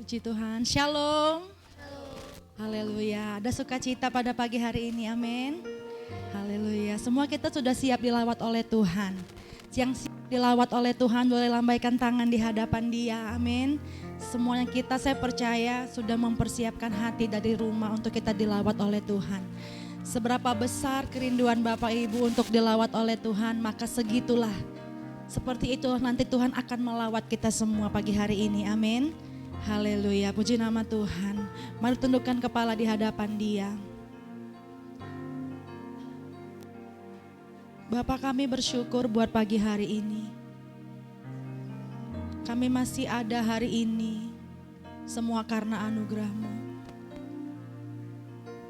Puji Tuhan, Shalom. Haleluya, ada sukacita pada pagi hari ini, amin. Haleluya, semua kita sudah siap dilawat oleh Tuhan. Yang siap dilawat oleh Tuhan boleh lambaikan tangan di hadapan Dia, amin. Semuanya kita, saya percaya, sudah mempersiapkan hati dari rumah untuk kita dilawat oleh Tuhan. Seberapa besar kerinduan Bapak Ibu untuk dilawat oleh Tuhan, maka segitulah. Seperti itu nanti Tuhan akan melawat kita semua pagi hari ini, amin. Haleluya, puji nama Tuhan. Mari tundukkan kepala di hadapan Dia. Bapa, kami bersyukur buat pagi hari ini. Kami masih ada hari ini, semua karena anugerah-Mu.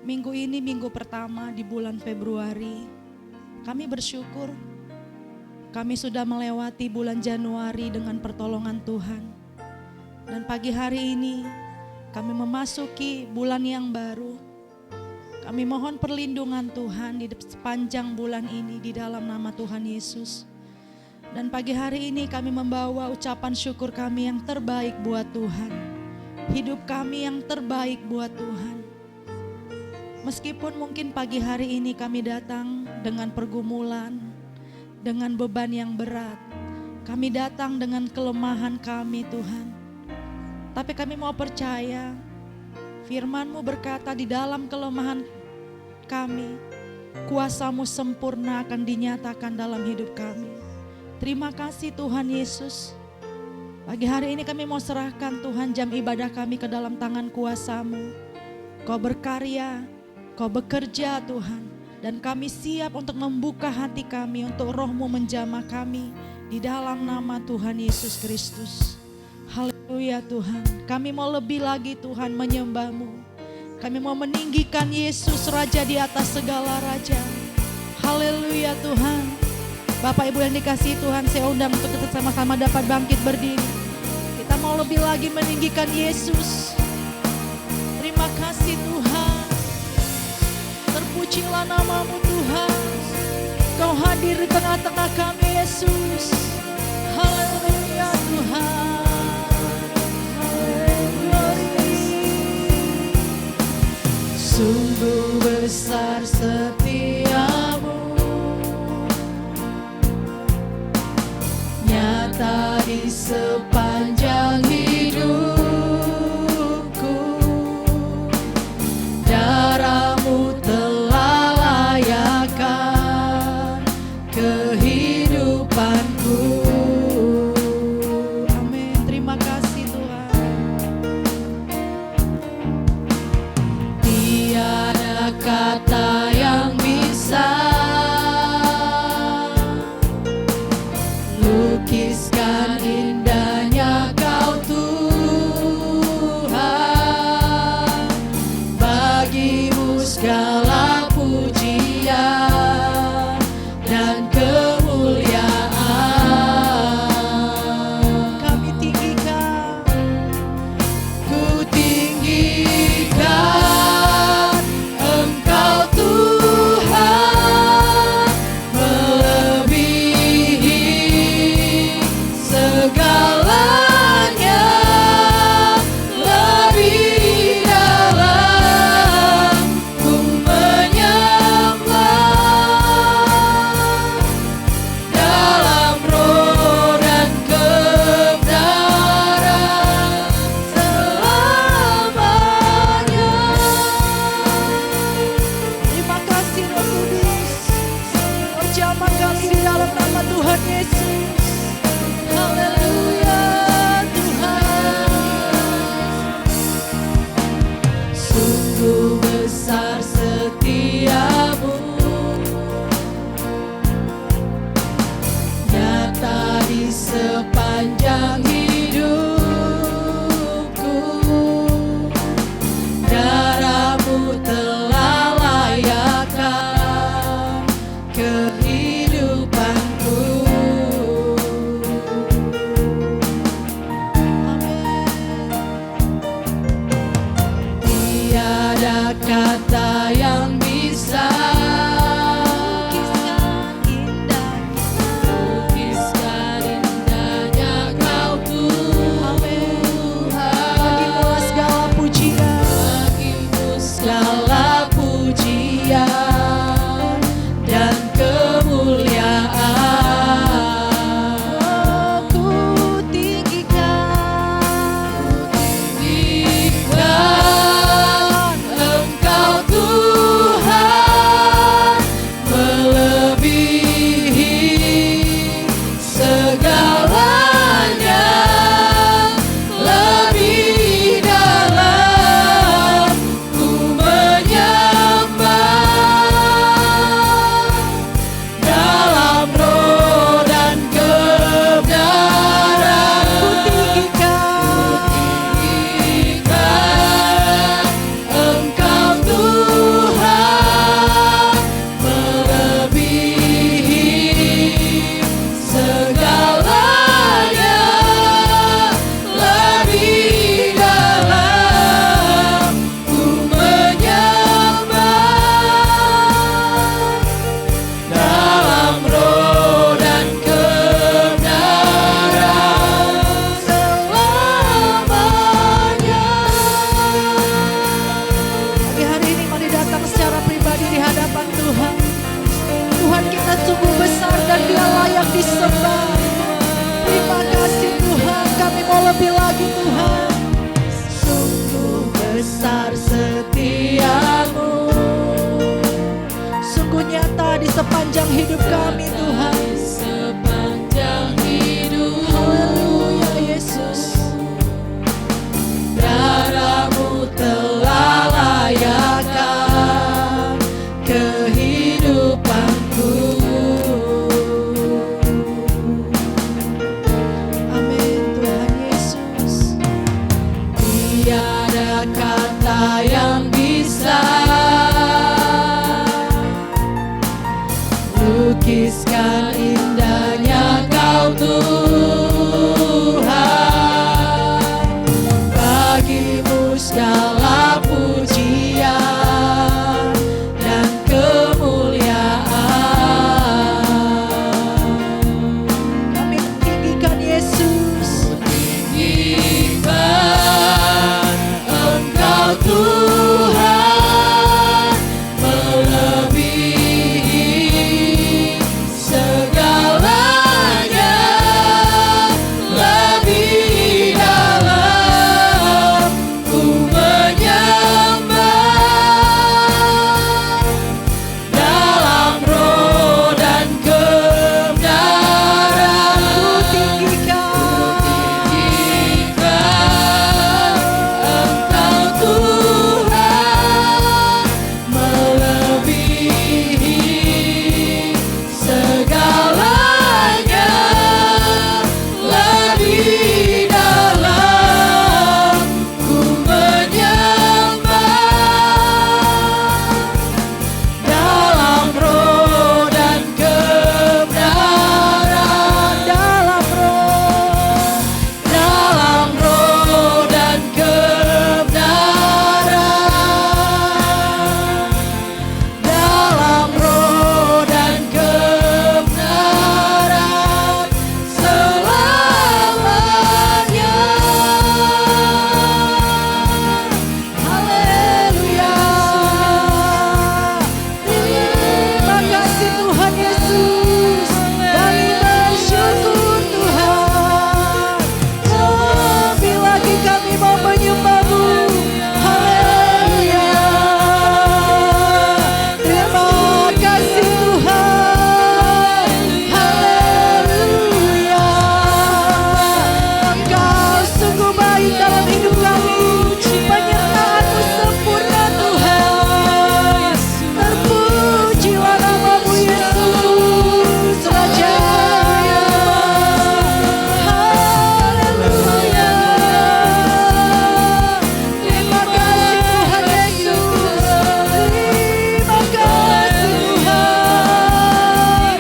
Minggu ini minggu pertama di bulan Februari. Kami bersyukur kami sudah melewati bulan Januari dengan pertolongan Tuhan. Dan pagi hari ini kami memasuki bulan yang baru. Kami mohon perlindungan Tuhan di sepanjang bulan ini di dalam nama Tuhan Yesus. Dan pagi hari ini kami membawa ucapan syukur kami yang terbaik buat Tuhan. Hidup kami yang terbaik buat Tuhan. Meskipun mungkin pagi hari ini kami datang dengan pergumulan, dengan beban yang berat. Kami datang dengan kelemahan kami Tuhan. Tapi kami mau percaya, firman-Mu berkata di dalam kelemahan kami, kuasa-Mu sempurna akan dinyatakan dalam hidup kami. Terima kasih Tuhan Yesus. Pagi hari ini kami mau serahkan Tuhan jam ibadah kami ke dalam tangan kuasa-Mu. Kau berkarya, Kau bekerja Tuhan. Dan kami siap untuk membuka hati kami untuk Roh-Mu menjamah kami di dalam nama Tuhan Yesus Kristus. Haleluya Tuhan, kami mau lebih lagi Tuhan menyembah-Mu. Kami mau meninggikan Yesus Raja di atas segala Raja. Haleluya Tuhan. Bapak Ibu yang dikasihi Tuhan, saya undang untuk kita sama-sama dapat bangkit berdiri. Kita mau lebih lagi meninggikan Yesus. Terima kasih Tuhan. Terpujilah nama-Mu Tuhan. Kau hadir di tengah-tengah kami Yesus. Haleluya Tuhan. Sungguh besar setia-Mu, nyata di sepanjang hidupku. Darah-Mu telah layakkan kehidupanku. Amin, terima kasih Tuhan. Tiada kata yang bisa lukiskan indahnya besar setiamu. Sungguh nyata di sepanjang hidup kami Tuhan. Sepanjang hidup. Haleluya Yesus. Darah-Mu telah layakkan kehidupanku. Amin Tuhan Yesus. Tiada kata yang bisa lukiskan indahnya Kau Tuhan. Bagimu segala pujian dan kemuliaan. Kami meninggikan Yesus. Tinggikan Engkau Tuhan, melebihi segalanya, lebih dalam ku menyembah, dalam roh dan kebenaran ku tinggikan Engkau Tuhan, melebihi segalanya, lebih dalam ku menyembah, dalam roh dan kebenaran, dalam roh dan kebenaran, dalam roh dan kebenaran selamanya. Haleluya. Terima kasih Tuhan Yesus. Kami bersyukur Tuhan. Lebih lagi kami mau menyembah-Mu. Haleluya. Terima kasih Tuhan. Haleluya. Engkau sungguh baik dalam hidup kami. Penyertaan-Mu sempurna Tuhan. Terpujilah nama-Mu Yesus Raja. Haleluya. Terima kasih Tuhan Yesus. Terima kasih Tuhan.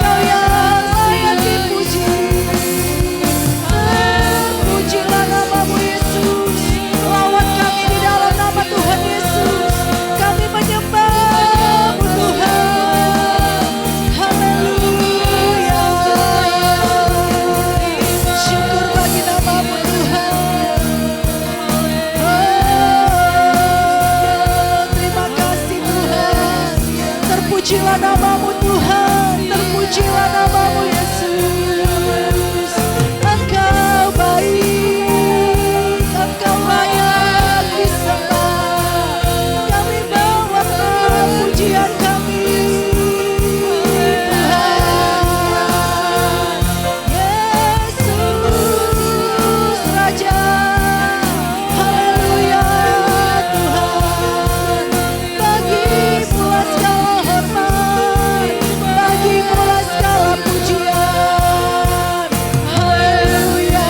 Kau yang layak dipuji. Terpujilah nama-Mu Yesus. Lawat kami di dalam nama Tuhan Yesus. Kami menyembah-Mu Tuhan. Haleluya. Syukur bagi nama-Mu Tuhan. Terima kasih Tuhan. Terpujilah nama-Mu Tuhan. Terpujilah nama-Mu Yesus. Engkau baik. Engkau layak disembah. Kami bawa pujian kami Tuhan. Yesus Raja. Haleluya Tuhan. Bagi-Mu segala hormat, bagi-Mu segala pujian. Haleluya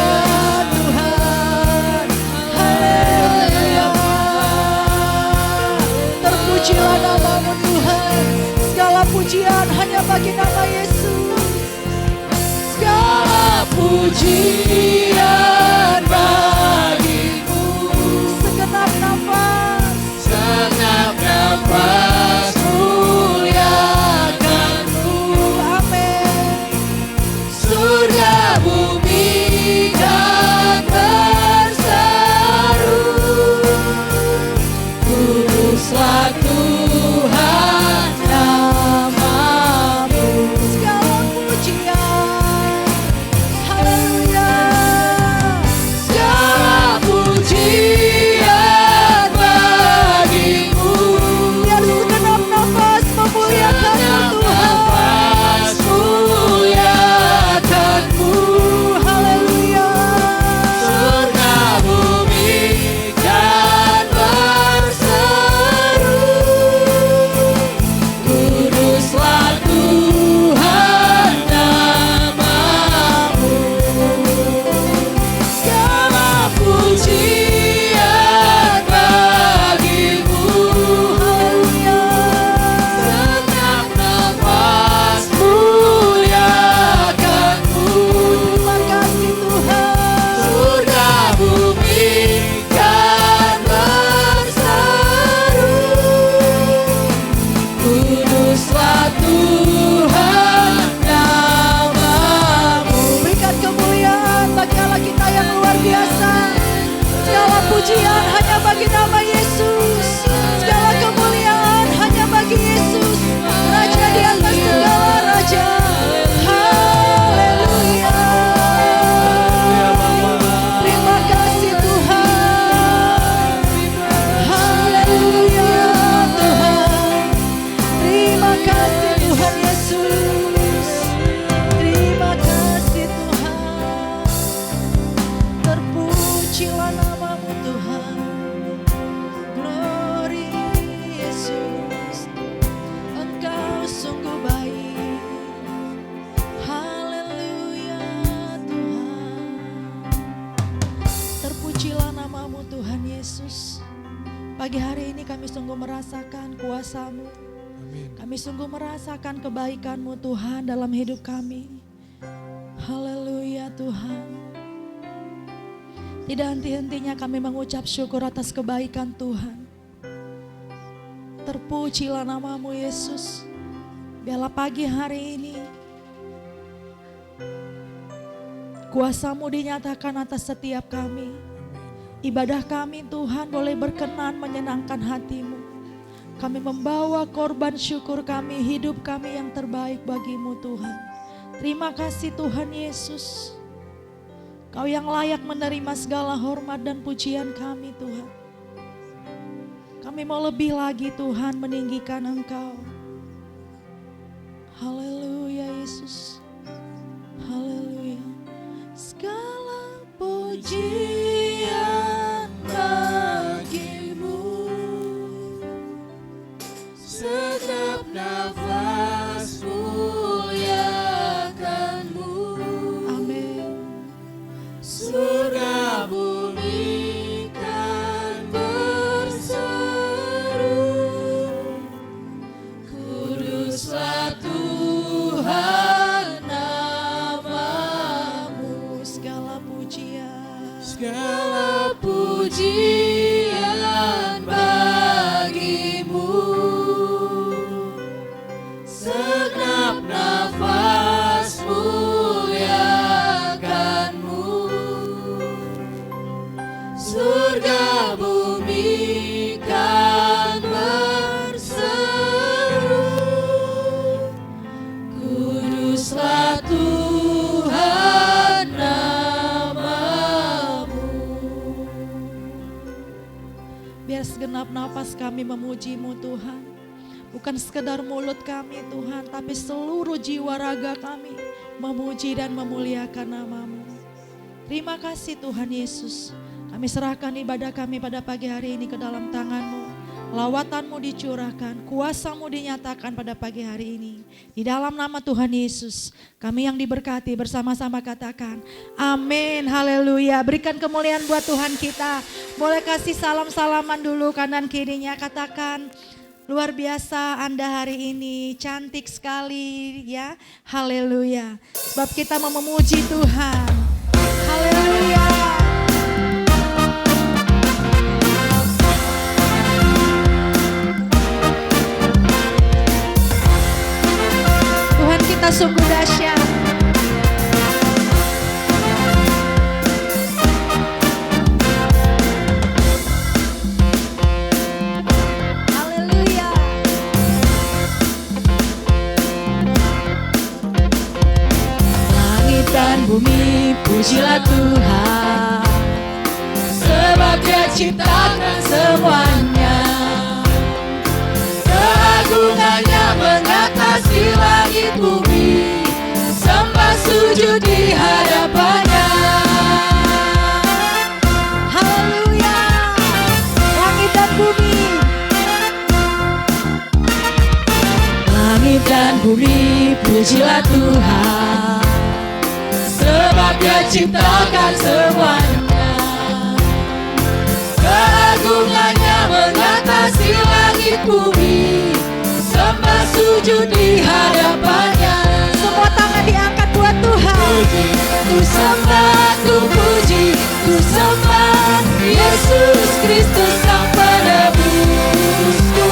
Tuhan. Haleluya. Terpujilah nama-Mu Tuhan. Segala pujian hanya bagi nama Yesus. Segala pujian bagi-Mu. Segenap nafas. Segenap nafas muliakan-Mu. Amin. Surga bumi kan berseru, kuduslah Tuhan nama-Mu. Segala pujian. Haleluya. Segala pujian Pagi hari ini kami sungguh merasakan kuasa-Mu. Kami sungguh merasakan kebaikan-Mu Tuhan dalam hidup kami. Haleluya Tuhan. Tidak henti-hentinya kami mengucap syukur atas kebaikan Tuhan. Terpujilah nama-Mu Yesus. Biarlah pagi hari ini kuasa-Mu dinyatakan atas setiap kami. Ibadah kami Tuhan boleh berkenan menyenangkan hati-Mu. Kami membawa korban syukur kami, hidup kami yang terbaik bagi-Mu Tuhan. Terima kasih Tuhan Yesus. Kau yang layak menerima segala hormat dan pujian kami Tuhan. Kami mau lebih lagi Tuhan meninggikan Engkau. Haleluya Yesus. Haleluya. Segala pujian bagi-Mu. Setiap nafas muliakan-Mu. Amin. Surga bumi kan berseru, kuduslah Tuhan nama-Mu. Segala pujian. Segala pujian bagi-Mu. Segenap nafas muliakan-Mu. Surga bumi kan berseru, kuduslah Tuhan nama-Mu. Biar segenap nafas kami memuji-Mu Tuhan. Bukan sekedar mulut kami Tuhan, tapi seluruh jiwa raga kami memuji dan memuliakan nama-Mu. Terima kasih Tuhan Yesus. Kami serahkan ibadah kami pada pagi hari ini ke dalam tangan-Mu. Lawatan-Mu dicurahkan, kuasa-Mu dinyatakan pada pagi hari ini. Di dalam nama Tuhan Yesus, kami yang diberkati bersama-sama katakan, amin, haleluya. Berikan kemuliaan buat Tuhan kita. Boleh kasih salam-salaman dulu kanan kirinya, katakan, luar biasa Anda hari ini, cantik sekali ya, haleluya. Sebab kita mau memuji Tuhan, haleluya. Tuhan kita sungguh dahsyat. Haleluya. Langit dan bumi pujilah Tuhan, sebab Dia ciptakan semuanya. Keagungannya mengatasi langit bumi, sembah sujud di hadapannya. Haleluya. Langit dan bumi. Langit dan bumi pujilah Tuhan, sebab Dia ciptakan semuanya. Keagungannya mengatasi langit bumi, sembah sujud di hadapannya. Semua tangan diangkat buat Tuhan. Puji, ku sembah, ku puji, ku sembah Yesus Kristus Sang Penebusku.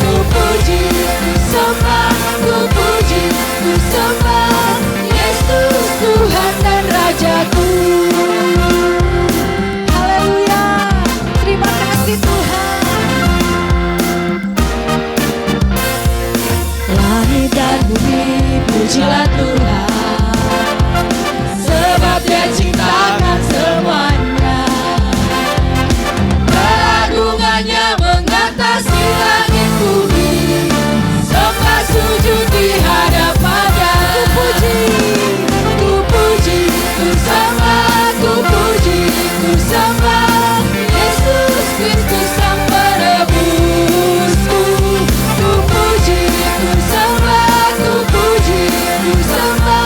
Ku puji, ku sembah, ku puji, ku sembah Yesus Tuhan dan Rajaku. Haleluya. Terima kasih Tuhan. Langit dan bumi pujilah Tuhan, sebab Dia ciptakan semuanya. Keagungannya mengatasi langit bumi, sembah sujud di hadapannya. Ku puji, ku sembah, ku puji, ku sembah Yesus Kristus Sang Penebusku. Ku puji, ku sembah, ku puji, ku sembah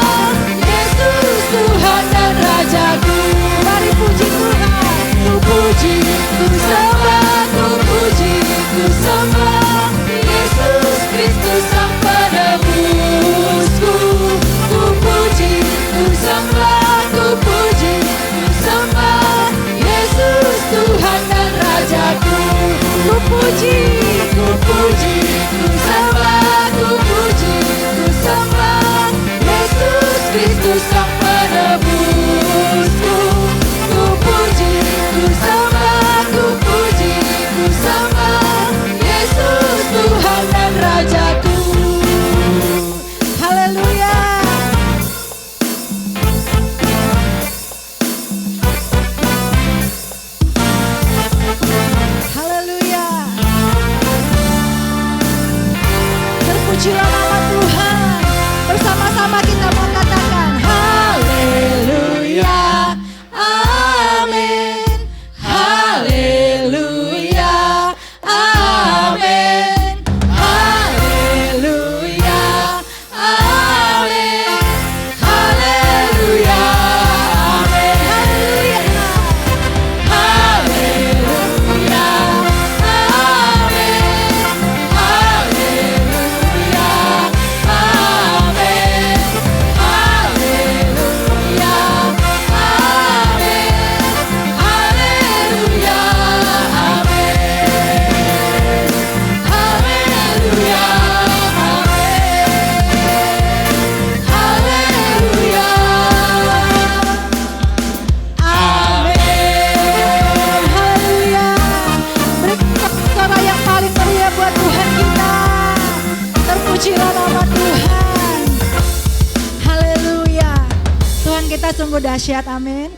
sungguh dahsyat, amin.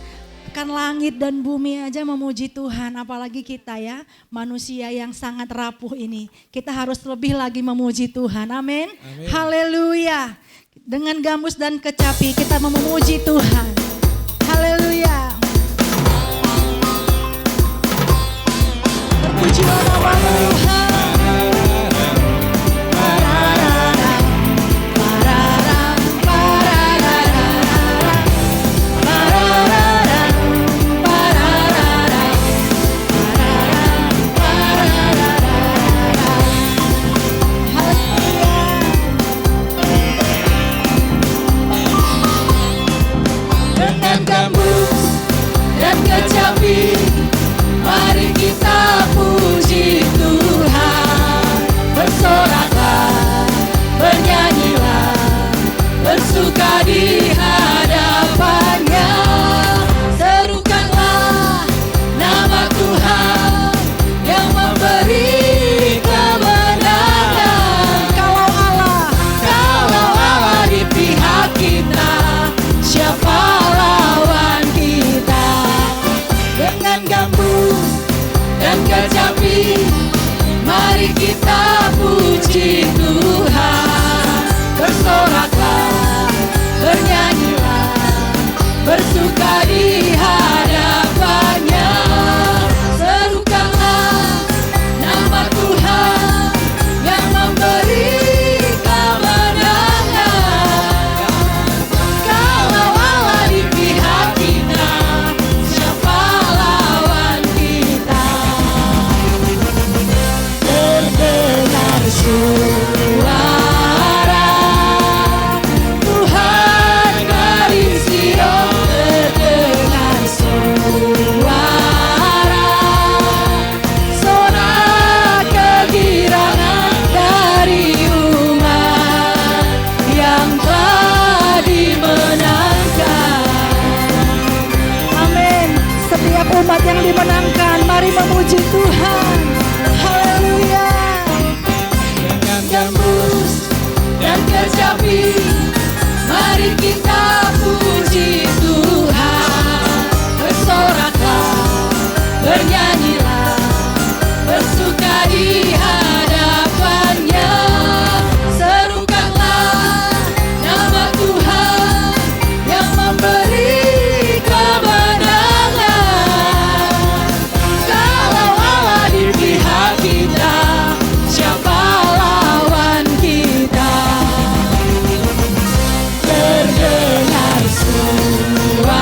Kan langit dan bumi aja memuji Tuhan, apalagi kita ya, manusia yang sangat rapuh ini. Kita harus lebih lagi memuji Tuhan, amin. Haleluya. Dengan gambus dan kecapi kita memuji Tuhan. Haleluya. Terpujilah nama Tuhan. Kecapi, mari kita puji Tuhan. Bersoraklah, bernyanyilah, bersuka di hadapannya. Serukanlah nama Tuhan yang memberi kemenangan. Kalau Allah di pihak kita, siapa lawan kita? Dengan gambus dan kecapi, mari kita puji Tuhan. Bersoraklah, bernyanyilah, bersuka di hadapannya. Serukanlah nama Tuhan yang memberi kemenangan. Kalau Allah di pihak kita, siapa lawan kita? Terdengar suara Tuhan dari Sion, terdengar suara sorak kegirangan dari umat yang telah dimenangkan. amin. Setiap umat yang dimenangkan, mari memuji Tuhan. Haleluya. Dengan gambus dan kecapi, mari kita puji Tuhan. Bersoraklah, bernyanyilah, bersuka di hadapannya. Serukanlah nama Tuhan yang memberi kemenangan. Kalau Allah di pihak kita, siapa lawan kita? Terdengar suara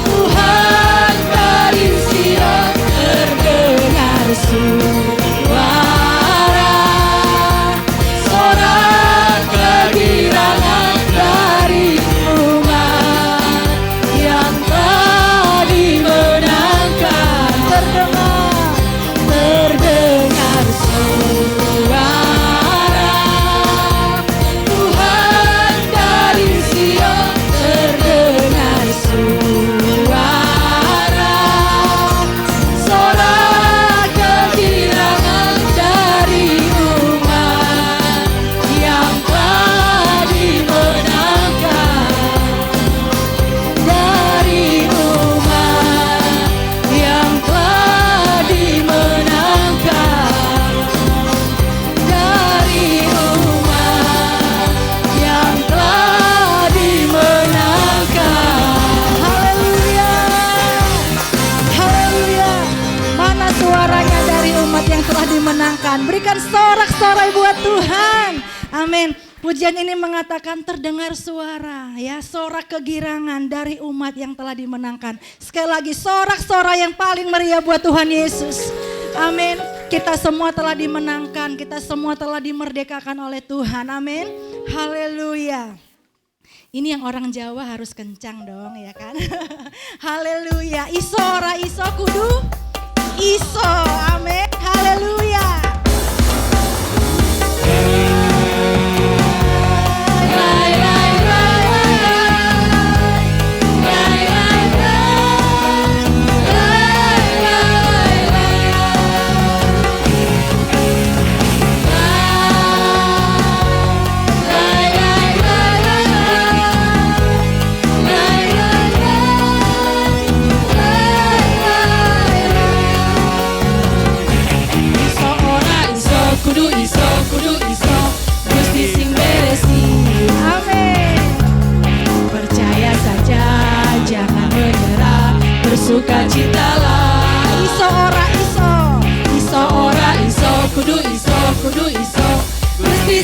Tuhan dari Sion, terdengar suara sorak kegirangan dari umat yang telah dimenangkan. Terdengar suara Tuhan dari Sion, terdengar suara sorak kegirangan dari umat yang telah dimenangkan. Dari umat yang telah dimenangkan. Dari umat yang telah dimenangkan. Haleluya. Haleluya. Mana suaranya dari umat yang telah dimenangkan? Berikan sorak-sorai buat Tuhan. Amin. Pujian ini mengatakan terdengar suara, ya, sorak kegirangan dari umat yang telah dimenangkan. Sekali lagi, sorak-sorai yang paling meriah buat Tuhan Yesus. Amin. Kita semua telah dimenangkan, kita semua telah dimerdekakan oleh Tuhan. Amin. Haleluya. Ini yang orang Jawa harus kencang dong, ya kan? Haleluya. Isora iso kudu iso. Amin. Haleluya. Rai, rai, rai, rai, rai, rai, rai, rai, rai, rai.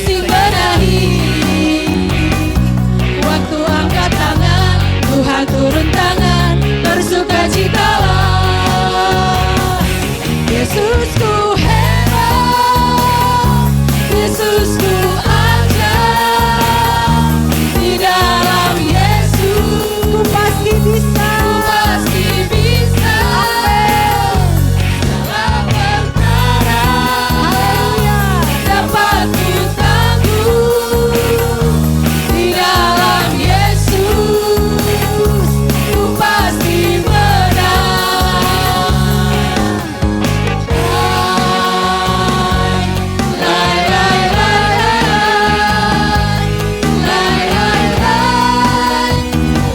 sing benahi. Waktu angkat tangan, Tuhan turun tangan, bersukacitalah. Yesusku hebat, Yesusku ajaib. Di dalam Yesus ku pasti bisa, ku pasti bisa. Segala perkara dapat ku tanggung. Di dalam Yesus ku pasti menang. Lai, lai, lai, lai, lai, lai, lai,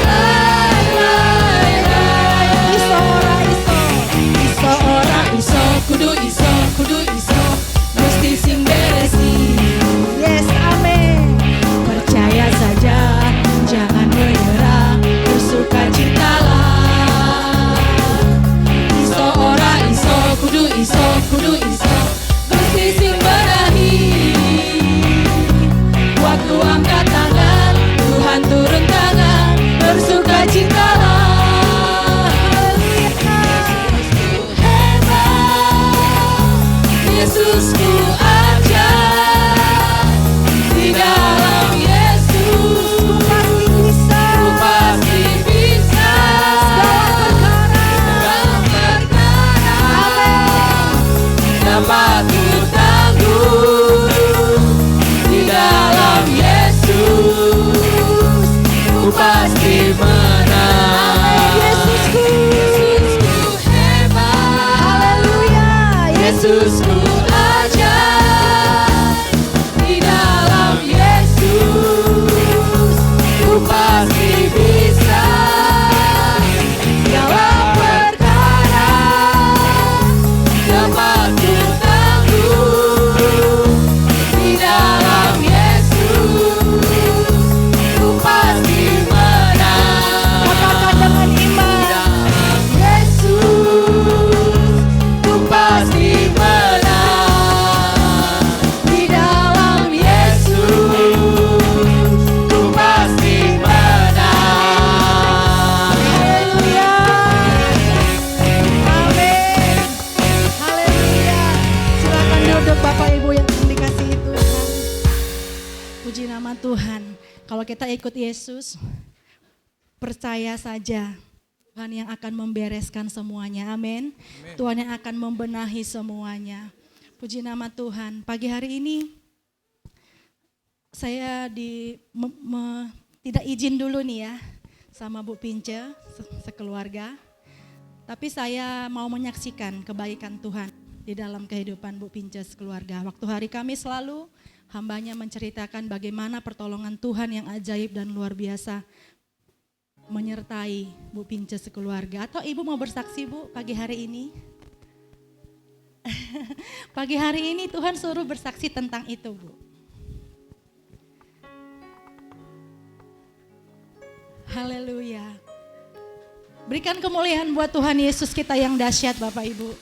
lai, lai. Iso ora iso, iso ora iso, kudu iso, kudu iso, mesti sing beresi. Yes, amin. Percaya saja, jangan menyerah, bersukacitalah. Iso ora iso, kudu iso, kudu iso, mesti sing benahi. Waktu angkat tangan, Tuhan turun tangan, bersukacitalah. Yesusku hebat, Yesusku ajaib. Di dalam Yesus ku pasti bisa, ku pasti bisa. Segala perkara dapat ku tanggung. Di dalam Yesus ku pasti menang. Yesusku hebat, haleluya. Yesusku ajaib. Di dalam Yesus ku pasti bisa. Segala perkara dapat ku tanggung. Di dalam Yesus ku pasti menang. Katakan dengan iman. Di dalam Yesus ku pasti menang. Di dalam Yesus ku pasti menang. Haleluya. Amin. Haleluya. Silakan duduk Bapak Ibu yang dikasihi Tuhan. Puji nama Tuhan. Kalau kita ikut Yesus, percaya saja Tuhan yang akan membereskan semuanya. Amin. Tuhan yang akan membenahi semuanya. Puji nama Tuhan. Pagi hari ini saya tidak izin dulu nih ya sama Bu Pince sekeluarga. Tapi saya mau menyaksikan kebaikan Tuhan di dalam kehidupan Bu Pince sekeluarga. Waktu hari Kamis lalu hambanya menceritakan bagaimana pertolongan Tuhan yang ajaib dan luar biasa menyertai Bu Pince sekeluarga. Atau Ibu mau bersaksi Bu pagi hari ini? Pagi hari ini Tuhan suruh bersaksi tentang itu Bu. Haleluya. Berikan kemuliaan buat Tuhan Yesus kita yang dahsyat Bapak Ibu.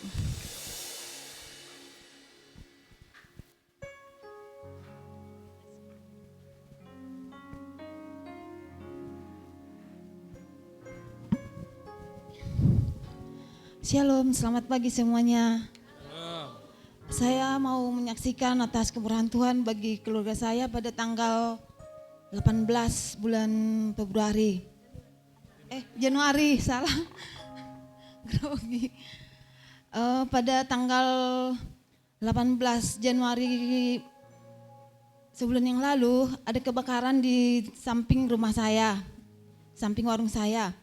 Shalom, selamat pagi semuanya. Saya mau menyaksikan atas kemurahan Tuhan bagi keluarga saya pada tanggal 18 bulan Februari. Januari, salah. Grogi. Pada tanggal 18 Januari sebulan yang lalu ada kebakaran di samping rumah saya, samping warung saya.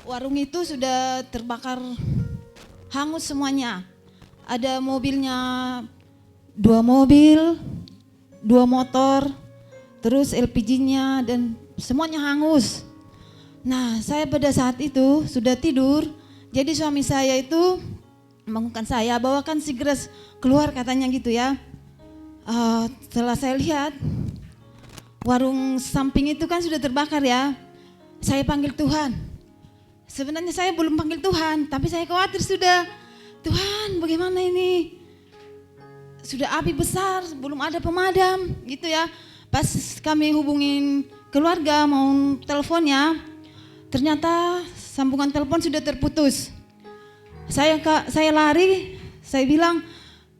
Warung itu sudah terbakar hangus semuanya. Ada mobilnya, 2 mobil, 2 motor, terus LPG-nya dan semuanya hangus. Nah, saya pada saat itu sudah tidur, jadi suami saya itu membangunkan saya, bawakan sigres keluar katanya gitu ya. Setelah saya lihat, warung samping itu kan sudah terbakar ya. Saya panggil Tuhan. Sebenarnya saya belum panggil Tuhan, tapi saya khawatir sudah. Tuhan, bagaimana ini? sudah api besar, belum ada pemadam gitu ya. Pas kami hubungin keluarga mau teleponnya, ternyata sambungan telepon sudah terputus. Saya lari, saya bilang,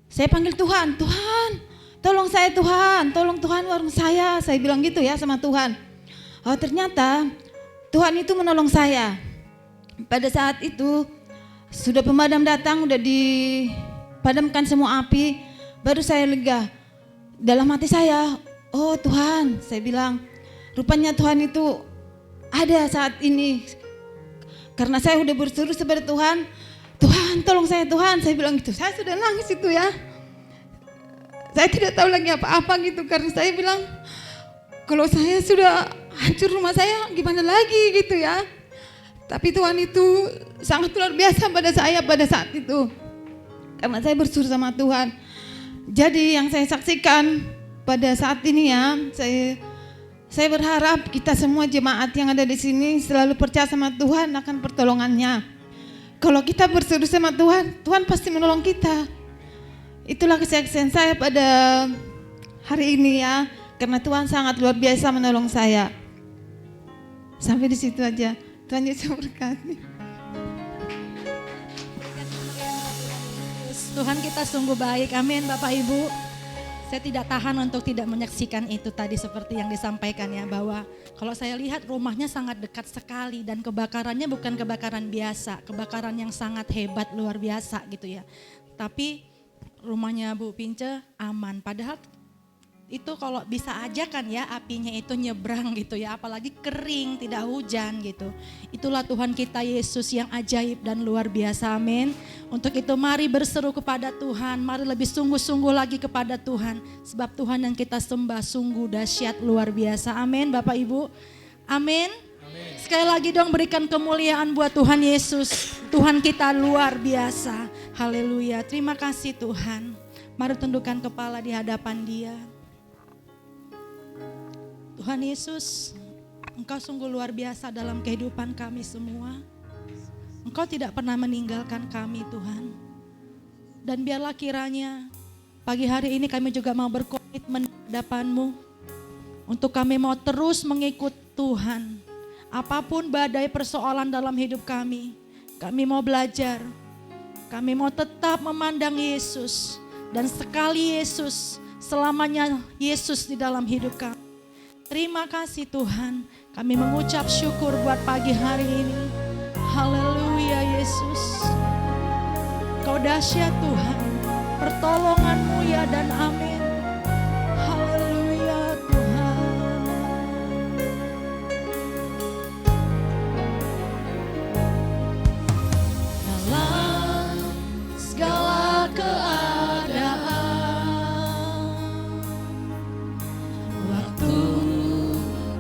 saya panggil Tuhan, Tuhan, tolong saya Tuhan, tolong Tuhan warung saya bilang gitu ya sama Tuhan. Oh, ternyata Tuhan itu menolong saya. Pada saat itu sudah pemadam datang, udah dipadamkan semua api, baru saya lega. Dalam hati saya, oh Tuhan, saya bilang, rupanya Tuhan itu ada saat ini. Karena saya udah berseru kepada Tuhan, Tuhan tolong saya Tuhan, saya bilang gitu. Saya sudah nangis itu ya. Saya tidak tahu lagi apa-apa gitu, karena saya bilang, kalau saya sudah hancur rumah saya, gimana lagi gitu ya. Tapi Tuhan itu sangat luar biasa pada saya pada saat itu. Karena saya berseru sama Tuhan. Jadi yang saya saksikan pada saat ini ya, saya berharap kita semua jemaat yang ada di sini selalu percaya sama Tuhan akan pertolongannya. Kalau kita berseru sama Tuhan, Tuhan pasti menolong kita. Itulah kesaksian saya pada hari ini ya, karena Tuhan sangat luar biasa menolong saya. Sampai di situ aja. Tuhan Yesus berkati. Tuhan kita sungguh baik, amin Bapak Ibu. Saya tidak tahan untuk tidak menyaksikan itu tadi seperti yang disampaikan ya, bahwa kalau saya lihat rumahnya sangat dekat sekali dan kebakarannya bukan kebakaran biasa, kebakaran yang sangat hebat luar biasa gitu ya. Tapi rumahnya Bu Pince aman, padahal itu kalau bisa aja kan ya apinya itu nyebrang gitu ya, apalagi kering, tidak hujan gitu. Itulah Tuhan kita Yesus yang ajaib dan luar biasa, amin. Untuk itu mari berseru kepada Tuhan, mari lebih sungguh-sungguh lagi kepada Tuhan. Sebab Tuhan yang kita sembah sungguh dahsyat luar biasa, amin Bapak Ibu, amin. Sekali lagi dong berikan kemuliaan buat Tuhan Yesus, Tuhan kita luar biasa, haleluya. Terima kasih Tuhan, mari tundukkan kepala di hadapan Dia. Tuhan Yesus, Engkau sungguh luar biasa dalam kehidupan kami semua. Engkau tidak pernah meninggalkan kami Tuhan. Dan biarlah kiranya pagi hari ini kami juga mau berkomitmen di hadapan-Mu. Untuk kami mau terus mengikut Tuhan. Apapun badai persoalan dalam hidup kami mau belajar. Kami mau tetap memandang Yesus. Dan sekali Yesus, selamanya Yesus di dalam hidup kami. Terima kasih Tuhan, kami mengucap syukur buat pagi hari ini. Haleluya Yesus. Kau dahsyat Tuhan, pertolongan-Mu ya dan amin. Haleluya Tuhan. Dalam segala keadaan, waktu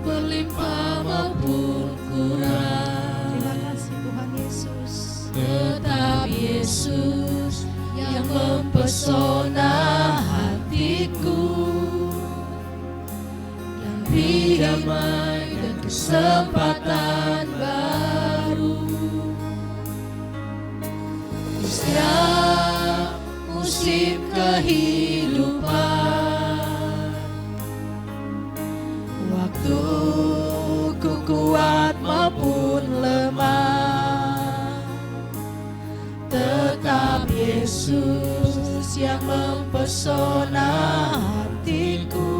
berlimpah maupun kurang, Terima kasih Tuhan Yesus. tetap Yesus yang mempesona hatiku, dan beri damai dan kesempatan baru. Di setiap musim kehidupan, waktu ku kuat maupun lemah, tetap Yesus yang mempesona hatiku.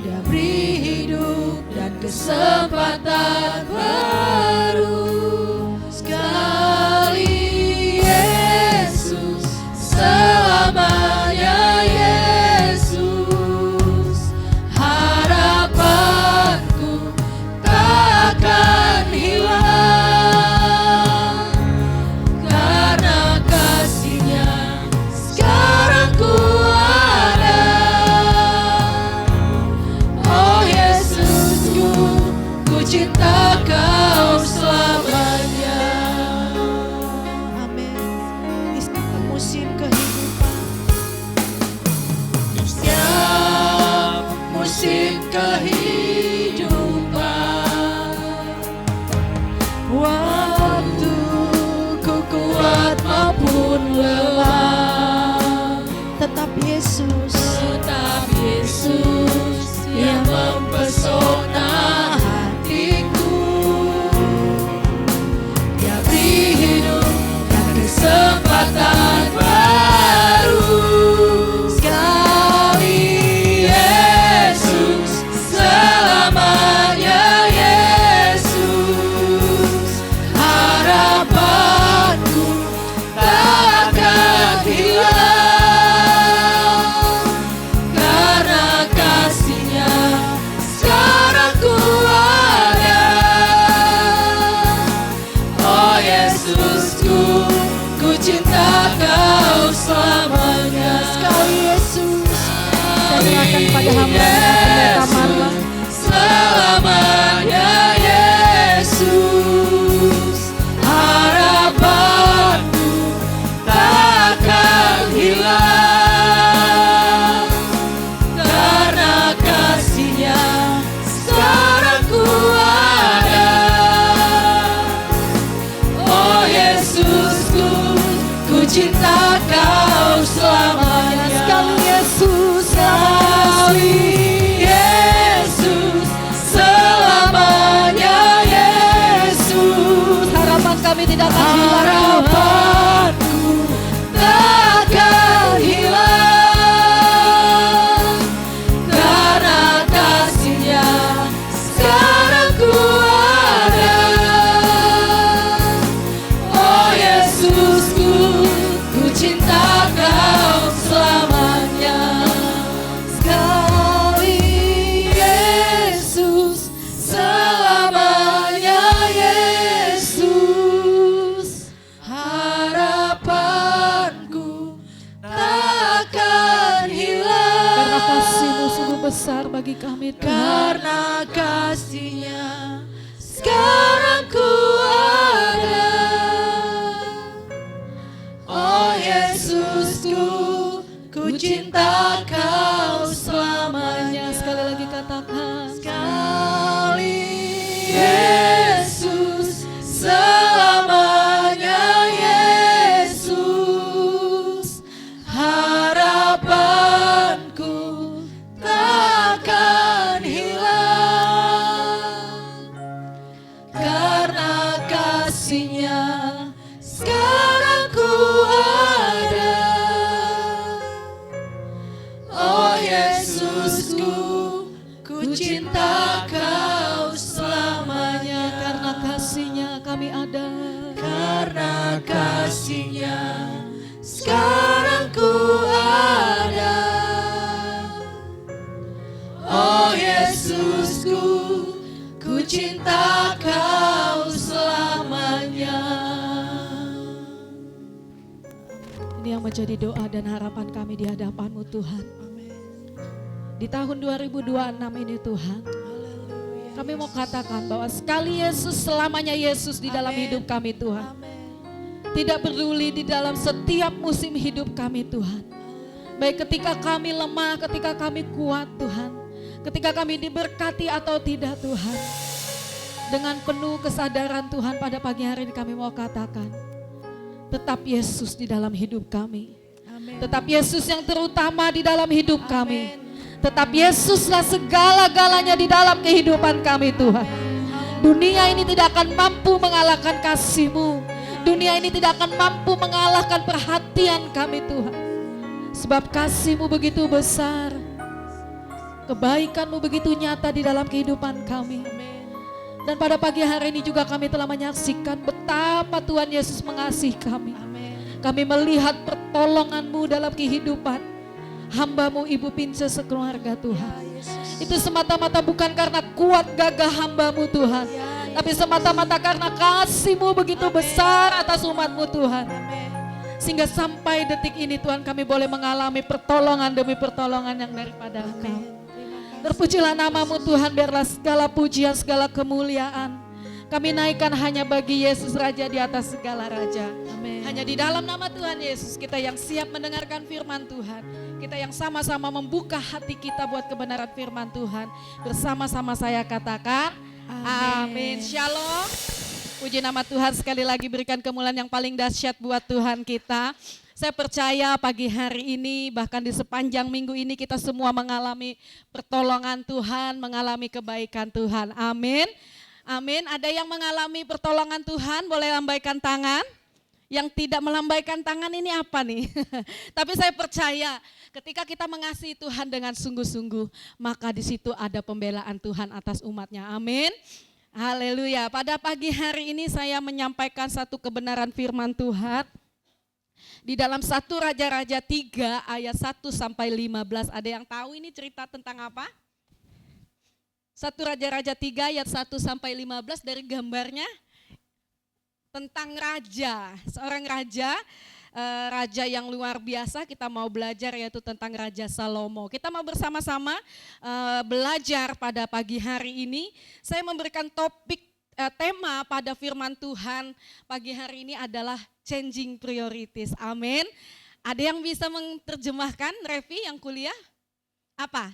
Dia beri hidup dan kesempatan baru. Sekali Yesus, selamanya Yesus. Harapanku tak akan hilang, karena kasih-Nya sekarang ku ada. Oh Yesusku, ku cinta Kau cinta Kau selamanya. Sekali Yesus, saya serahkan pada hamba pendeta Marla. Selamanya Yesus, harapanku takkan hilang, karena kasih-Nya sekarang ku ada. Oh Yesusku, ku cinta Kau selamanya. Sekali Yesus, Sekali Yesus, selamanya Yesus, harapan kami tidak akan hilang. harapanku takkan hilang, karena kasih-Nya sekarang ku ada. Oh Yesusku, ku cinta Kau selamanya. Sekali Yesus, selamanya Yesus, harapanku takkan hilang. Karena kasih-Mu sungguh besar bagi kami Tuhan. Karena kasih-Nya sekarang ku ada. Oh Yesusku, ku cinta Kau selamanya. Sekali lagi katakan. Sekali Yesus, selamanya Yesus, harapanku takkan hilang, karena kasih-Nya sekarang ku ada. Oh Yesusku, ku cinta Kau selamanya. Karena kasih-Nya kami ada. Karena kasih-Nya sekarang ku ada. Oh Yesusku, ku cinta Kau selamanya. Ini yang menjadi doa dan harapan kami di hadapan-Mu Tuhan. Di tahun 2026 ini Tuhan, kami mau katakan bahwa sekali Yesus, selamanya Yesus di dalam hidup kami Tuhan. Tidak peduli di dalam setiap musim hidup kami Tuhan. Baik ketika kami lemah, ketika kami kuat Tuhan. Ketika kami diberkati atau tidak Tuhan. Dengan penuh kesadaran Tuhan pada pagi hari ini kami mau katakan, tetap Yesus di dalam hidup kami. Tetap Yesus yang terutama di dalam hidup kami. Tetap Yesuslah segala-galanya di dalam kehidupan kami Tuhan. Dunia ini tidak akan mampu mengalahkan kasih-Mu. Dunia ini tidak akan mampu mengalahkan perhatian kami Tuhan. Sebab kasih-Mu begitu besar. Kebaikan-Mu begitu nyata di dalam kehidupan kami. Dan pada pagi hari ini juga kami telah menyaksikan betapa Tuhan Yesus mengasihi kami. Kami melihat pertolongan-Mu dalam kehidupan hamba-Mu Ibu Pince sekeluarga Tuhan. Itu semata-mata bukan karena kuat gagah hamba-Mu Tuhan, tapi semata-mata karena kasih-Mu begitu besar atas umat-Mu Tuhan. Sehingga sampai detik ini Tuhan kami boleh mengalami pertolongan demi pertolongan yang daripada Engkau. Terpujilah nama-Mu Tuhan, biarlah segala pujian, segala kemuliaan kami naikkan hanya bagi Yesus Raja di atas segala Raja. Hanya di dalam nama Tuhan Yesus kita yang siap mendengarkan firman Tuhan. Kita yang sama-sama membuka hati kita buat kebenaran firman Tuhan. Bersama-sama saya katakan, amin. Shalom. Puji nama Tuhan, sekali lagi berikan kemuliaan yang paling dahsyat buat Tuhan kita. Saya percaya pagi hari ini, bahkan di sepanjang minggu ini kita semua mengalami pertolongan Tuhan, mengalami kebaikan Tuhan. Amin. Amin. Ada yang mengalami pertolongan Tuhan, boleh lambaikan tangan. Yang tidak melambaikan tangan ini apa nih? Tapi saya percaya ketika kita mengasihi Tuhan dengan sungguh-sungguh, maka di situ ada pembelaan Tuhan atas umatnya. Amin. Haleluya. Pada pagi hari ini saya menyampaikan satu kebenaran firman Tuhan. Di dalam 1 Raja-Raja 3 ayat 1 sampai 15. Ada yang tahu ini cerita tentang apa? 1 Raja-Raja 3 ayat 1 sampai 15 dari gambarnya tentang raja, seorang raja raja yang luar biasa. Kita mau belajar yaitu tentang Raja Salomo. Kita mau bersama-sama belajar pada pagi hari ini. Saya memberikan topik tema pada firman Tuhan pagi hari ini adalah changing priorities. Amin. Ada yang bisa menerjemahkan, Revi yang kuliah? Apa?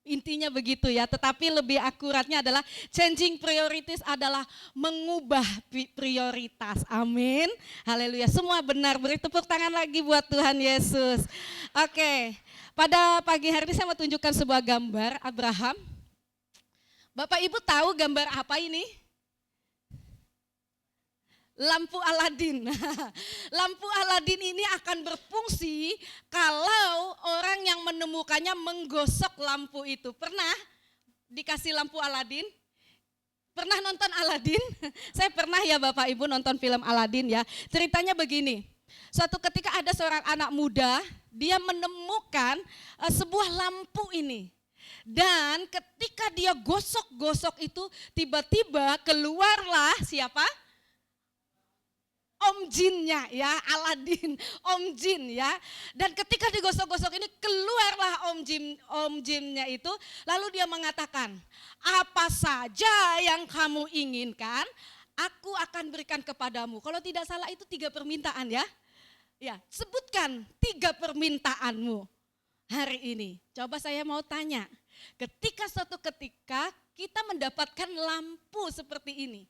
Intinya begitu ya, tetapi lebih akuratnya adalah changing priorities adalah mengubah prioritas. Amin. Haleluya. Semua benar. Beri tepuk tangan lagi buat Tuhan Yesus. Oke. Pada pagi hari ini saya mau tunjukkan sebuah gambar Abraham. Bapak Ibu tahu gambar apa ini? Lampu Aladin. Lampu Aladin ini akan berfungsi kalau orang yang menemukannya menggosok lampu itu. Pernah dikasih lampu Aladin? Pernah nonton Aladin? Saya pernah ya Bapak Ibu nonton film Aladin ya. Ceritanya begini. Suatu ketika ada seorang anak muda, dia menemukan sebuah lampu ini. Dan ketika dia gosok-gosok itu, tiba-tiba keluarlah siapa? Om Jinnya ya, Aladin, Om Jin ya. Dan ketika digosok-gosok ini keluarlah Om Jinnya itu, lalu dia mengatakan, apa saja yang kamu inginkan, aku akan berikan kepadamu. Kalau tidak salah itu 3 permintaan ya. Ya, sebutkan 3 permintaanmu hari ini. Coba saya mau tanya, ketika suatu ketika kita mendapatkan lampu seperti ini,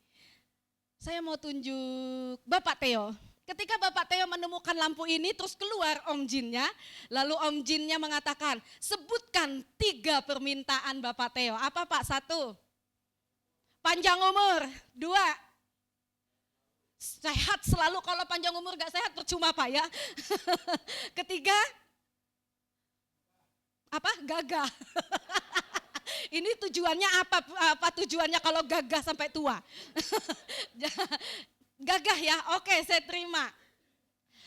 saya mau tunjuk Bapak Theo. Ketika Bapak Theo menemukan lampu ini terus keluar Om Jinnya. Lalu Om Jinnya mengatakan, sebutkan 3 permintaan Bapak Theo. Apa Pak? 1, panjang umur. 2, sehat selalu. Kalau panjang umur gak sehat percuma Pak ya. Ketiga, apa? Gagah. Ini tujuannya apa tujuannya kalau gagah sampai tua? Gagah ya, oke saya terima.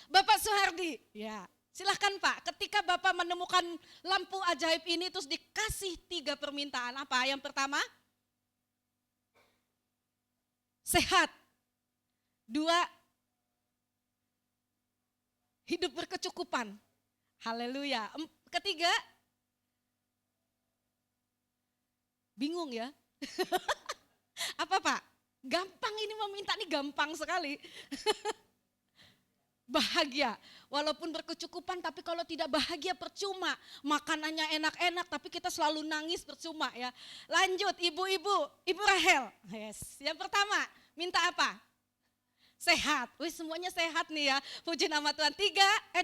Bapak Suhardi, ya silahkan Pak. Ketika Bapak menemukan lampu ajaib ini terus dikasih 3 permintaan apa? Yang pertama, sehat. 2, hidup berkecukupan. Haleluya. Ketiga, bingung ya? Apa Pak? Gampang ini meminta nih, gampang sekali. Bahagia, walaupun berkecukupan tapi kalau tidak bahagia percuma. Makanannya enak-enak tapi kita selalu nangis percuma ya. Lanjut ibu-ibu, Ibu Rahel. Yes. Yang pertama, minta apa? Sehat. Wih semuanya sehat nih ya. Puji nama Tuhan. 2,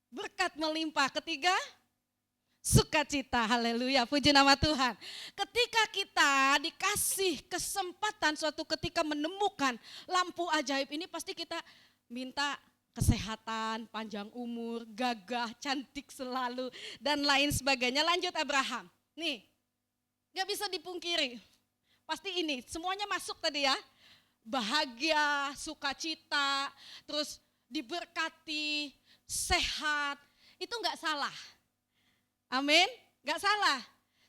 berkat melimpah. Ketiga, sukacita, haleluya, puji nama Tuhan. Ketika kita dikasih kesempatan suatu ketika menemukan lampu ajaib ini, pasti kita minta kesehatan, panjang umur, gagah, cantik selalu, dan lain sebagainya. Lanjut Abraham, nih gak bisa dipungkiri, pasti ini semuanya masuk tadi ya. Bahagia, sukacita, terus diberkati, sehat, itu gak salah. Amin, gak salah.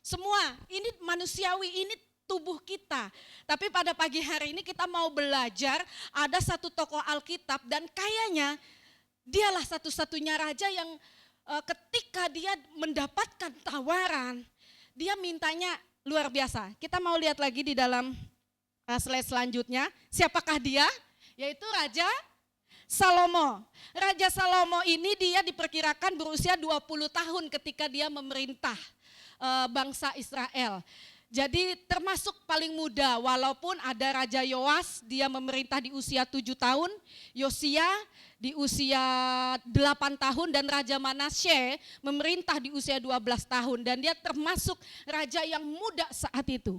Semua, ini manusiawi, ini tubuh kita. Tapi pada pagi hari ini kita mau belajar, ada satu tokoh Alkitab dan kayaknya dialah satu-satunya raja yang ketika dia mendapatkan tawaran, dia mintanya luar biasa. Kita mau lihat lagi di dalam slide selanjutnya, siapakah dia? Yaitu Raja Salomo. Raja Salomo ini dia diperkirakan berusia 20 tahun ketika dia memerintah bangsa Israel. Jadi termasuk paling muda, walaupun ada Raja Yoas, dia memerintah di usia 7 tahun, Yosia di usia 8 tahun, dan Raja Manasye memerintah di usia 12 tahun. Dan dia termasuk raja yang muda saat itu.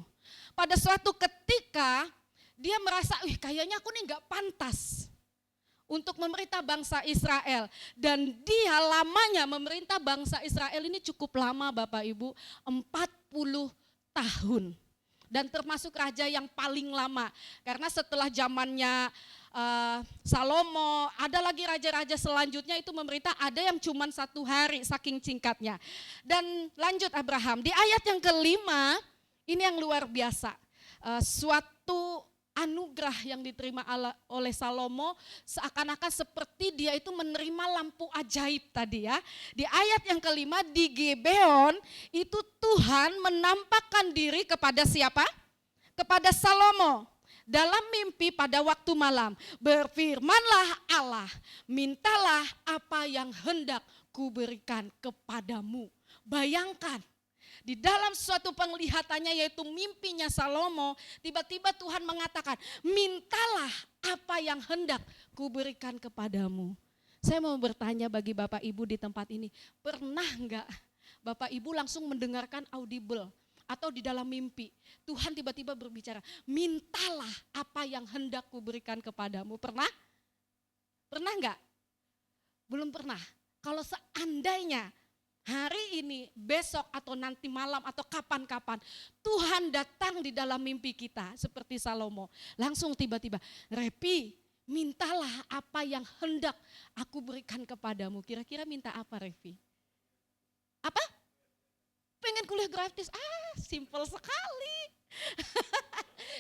Pada suatu ketika dia merasa, kayaknya aku nih gak pantas untuk memerintah bangsa Israel. Dan dia lamanya memerintah bangsa Israel ini cukup lama Bapak Ibu, 40 tahun. Dan termasuk raja yang paling lama. Karena setelah zamannya Salomo, ada lagi raja-raja selanjutnya itu memerintah, ada yang cuma 1 hari saking singkatnya. Dan lanjut Abraham, di ayat yang kelima, ini yang luar biasa. Suatu anugerah yang diterima oleh Salomo seakan-akan seperti dia itu menerima lampu ajaib tadi ya. Di ayat yang kelima di Gibeon itu Tuhan menampakkan diri kepada siapa? Kepada Salomo. Dalam mimpi pada waktu malam, berfirmanlah Allah, mintalah apa yang hendak kuberikan kepadamu. Bayangkan, di dalam suatu penglihatannya yaitu mimpinya Salomo, tiba-tiba Tuhan mengatakan, mintalah apa yang hendak kuberikan kepadamu. Saya mau bertanya bagi Bapak Ibu di tempat ini, pernah enggak Bapak Ibu langsung mendengarkan audible atau di dalam mimpi, Tuhan tiba-tiba berbicara, mintalah apa yang hendak kuberikan kepadamu. Pernah? Pernah enggak? Belum pernah. Kalau seandainya hari ini, besok atau nanti malam atau kapan-kapan Tuhan datang di dalam mimpi kita seperti Salomo. Langsung tiba-tiba, Repi, mintalah apa yang hendak aku berikan kepadamu. Kira-kira minta apa Repi? Apa? Pengen kuliah gratis? Simpel sekali.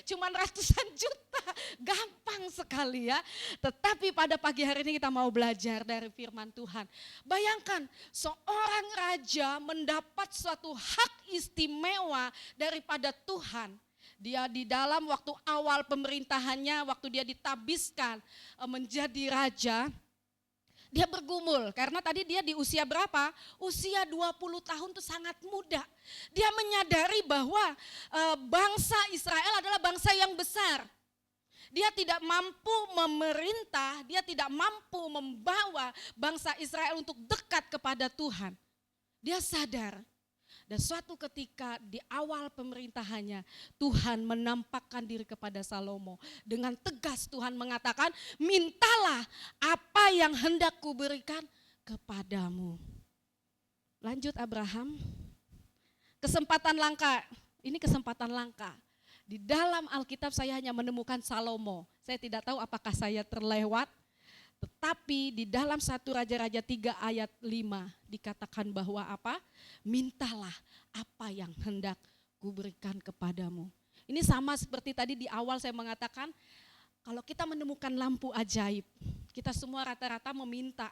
Cuman ratusan juta, gampang sekali ya. Tetapi pada pagi hari ini kita mau belajar dari firman Tuhan. Bayangkan seorang raja mendapat suatu hak istimewa daripada Tuhan. Dia di dalam waktu awal pemerintahannya, waktu dia ditabiskan menjadi raja, dia bergumul karena tadi dia di usia berapa? Usia 20 tahun itu sangat muda. Dia menyadari bahwa bangsa Israel adalah bangsa yang besar. Dia tidak mampu memerintah, dia tidak mampu membawa bangsa Israel untuk dekat kepada Tuhan. Dia sadar. Dan suatu ketika di awal pemerintahannya Tuhan menampakkan diri kepada Salomo. Dengan tegas Tuhan mengatakan, mintalah apa yang hendak kuberikan kepadamu. Lanjut Abraham. Kesempatan langka, ini kesempatan langka. Di dalam Alkitab saya hanya menemukan Salomo. Saya tidak tahu apakah saya terlewat. Tetapi di dalam 1 Raja-Raja 3 ayat 5 dikatakan bahwa apa? Mintalah apa yang hendak kuberikan kepadamu. Ini sama seperti tadi di awal saya mengatakan, kalau kita menemukan lampu ajaib, kita semua rata-rata meminta.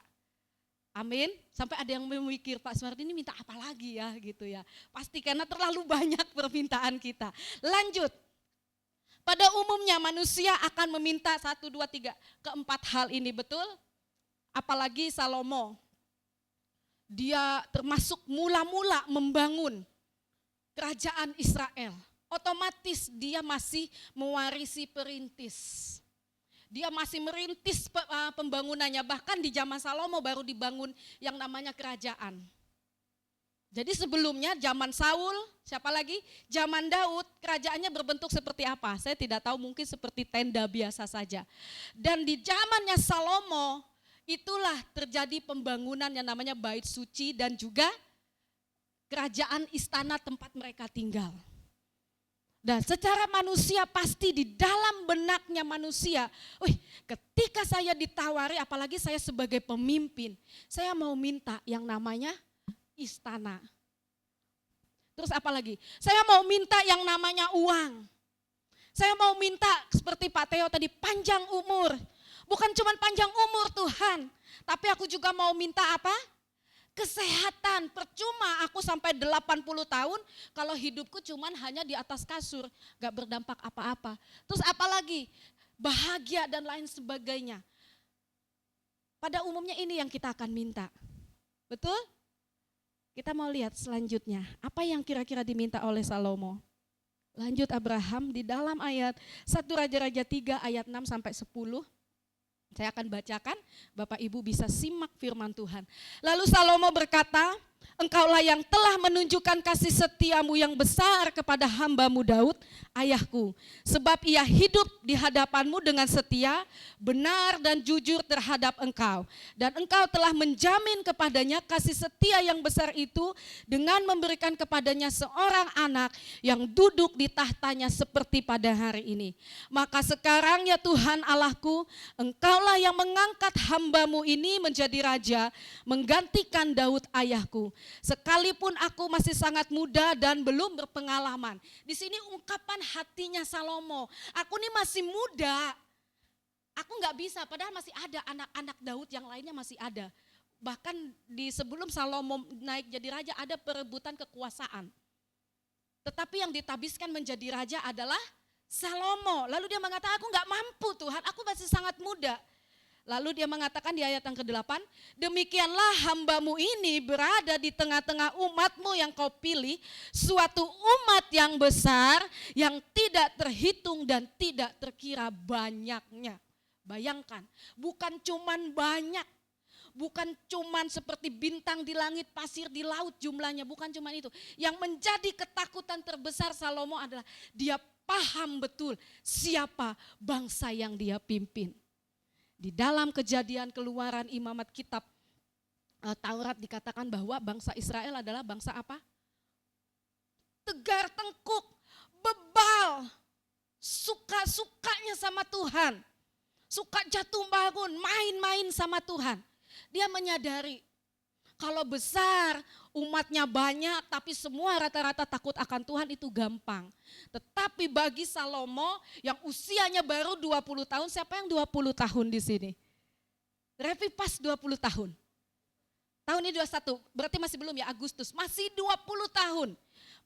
Amin. Sampai ada yang memikir, Pak Sumardi ini minta apa lagi ya gitu ya. Pasti karena terlalu banyak permintaan kita. Lanjut. Pada umumnya manusia akan meminta 1, 2, 3, keempat hal ini, betul? Apalagi Salomo. Dia termasuk mula-mula membangun kerajaan Israel. Otomatis dia masih mewarisi perintis. Dia masih merintis pembangunannya, bahkan di zaman Salomo baru dibangun yang namanya kerajaan. Jadi sebelumnya zaman Saul, siapa lagi? Zaman Daud, kerajaannya berbentuk seperti apa? Saya tidak tahu, mungkin seperti tenda biasa saja. Dan di zamannya Salomo, itulah terjadi pembangunan yang namanya bait suci dan juga kerajaan istana tempat mereka tinggal. Dan secara manusia pasti di dalam benaknya manusia, ketika saya ditawari, apalagi saya sebagai pemimpin, saya mau minta yang namanya istana. Terus apa lagi? Saya mau minta yang namanya uang. Saya mau minta seperti Pak Theo tadi, panjang umur. Bukan cuma panjang umur Tuhan, tapi aku juga mau minta apa? Kesehatan. Percuma aku sampai 80 tahun kalau hidupku cuma hanya di atas kasur, gak berdampak apa-apa. Terus apa lagi? Bahagia dan lain sebagainya. Pada umumnya ini yang kita akan minta. Betul? Kita mau lihat selanjutnya, apa yang kira-kira diminta oleh Salomo. Lanjut Abraham di dalam ayat 1 Raja-Raja 3 ayat 6 sampai 10. Saya akan bacakan, Bapak Ibu bisa simak firman Tuhan. Lalu Salomo berkata, engkaulah yang telah menunjukkan kasih setiamu yang besar kepada hambamu Daud, ayahku. Sebab ia hidup di hadapanmu dengan setia, benar dan jujur terhadap engkau. Dan engkau telah menjamin kepadanya kasih setia yang besar itu dengan memberikan kepadanya seorang anak yang duduk di tahtanya seperti pada hari ini. Maka sekarang ya Tuhan Allahku, engkaulah yang mengangkat hambamu ini menjadi raja, menggantikan Daud ayahku. Sekalipun aku masih sangat muda dan belum berpengalaman. Di sini ungkapan hatinya Salomo. Aku ini masih muda. Aku nggak bisa, padahal masih ada anak-anak Daud yang lainnya masih ada. Bahkan di sebelum Salomo naik jadi raja ada perebutan kekuasaan. Tetapi yang ditabiskan menjadi raja adalah Salomo. Lalu dia mengatakan, aku nggak mampu Tuhan, aku masih sangat muda. Lalu dia mengatakan di ayat yang ke-8, demikianlah hambamu ini berada di tengah-tengah umatmu yang kau pilih, suatu umat yang besar, yang tidak terhitung dan tidak terkira banyaknya. Bayangkan, bukan cuman banyak, bukan cuman seperti bintang di langit, pasir di laut jumlahnya, bukan cuman itu. Yang menjadi ketakutan terbesar Salomo adalah dia paham betul siapa bangsa yang dia pimpin. Di dalam Kejadian, Keluaran, Imamat, kitab Taurat dikatakan bahwa bangsa Israel adalah bangsa apa? Tegar tengkuk, bebal, suka-sukanya sama Tuhan. Suka jatuh bangun, main-main sama Tuhan. Dia menyadari kalau besar, umatnya banyak, tapi semua rata-rata takut akan Tuhan itu gampang. Tetapi bagi Salomo yang usianya baru 20 tahun, siapa yang 20 tahun di sini? Revi pas 20 tahun. Tahun ini 21, berarti masih belum ya, Agustus, masih 20 tahun.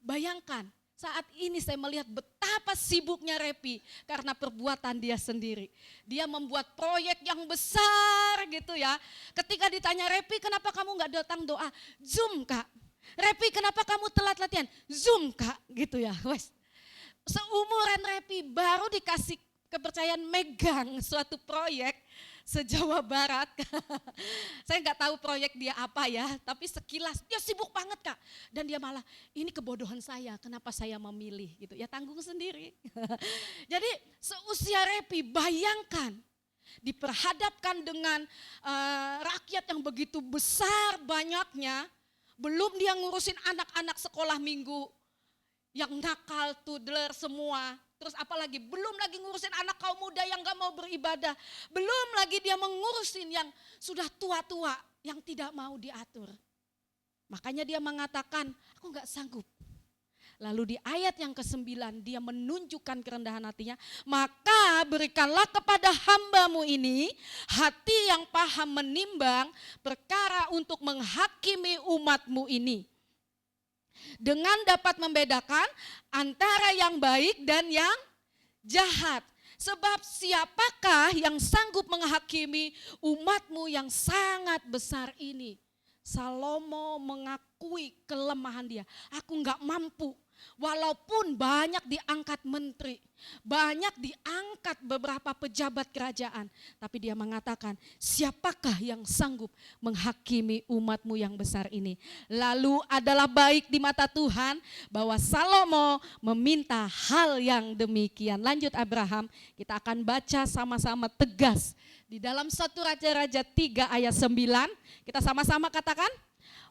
Bayangkan, saat ini saya melihat betapa sibuknya Repi karena perbuatan dia sendiri. Dia membuat proyek yang besar gitu ya. Ketika ditanya Repi, kenapa kamu gak datang doa? Zoom Kak. Repi, kenapa kamu telat latihan? Zoom Kak, gitu ya. Wes. Seumuran Repi baru dikasih kepercayaan megang suatu proyek se-Jawa Barat. Saya nggak tahu proyek dia apa ya, tapi sekilas dia sibuk banget Kak. Dan dia malah, ini kebodohan saya, kenapa saya memilih gitu. Ya tanggung sendiri. Jadi seusia Repi, bayangkan diperhadapkan dengan rakyat yang begitu besar banyaknya, belum dia ngurusin anak-anak sekolah minggu yang nakal, toddler semua. Terus apalagi belum lagi ngurusin anak kaum muda yang gak mau beribadah. Belum lagi dia mengurusin yang sudah tua-tua yang tidak mau diatur. Makanya dia mengatakan, aku gak sanggup. Lalu di ayat yang ke-9 dia menunjukkan kerendahan hatinya. Maka berikanlah kepada hambamu ini hati yang paham menimbang perkara untuk menghakimi umatmu ini. Dengan dapat membedakan antara yang baik dan yang jahat. Sebab siapakah yang sanggup menghakimi umatmu yang sangat besar ini? Salomo mengakui kelemahan dia. Aku enggak mampu. Walaupun banyak diangkat menteri, banyak diangkat beberapa pejabat kerajaan. Tapi dia mengatakan, siapakah yang sanggup menghakimi umatmu yang besar ini? Lalu adalah baik di mata Tuhan bahwa Salomo meminta hal yang demikian. Lanjut Abraham, kita akan baca sama-sama tegas. Di dalam 1 Raja-Raja 3 ayat 9, kita sama-sama katakan.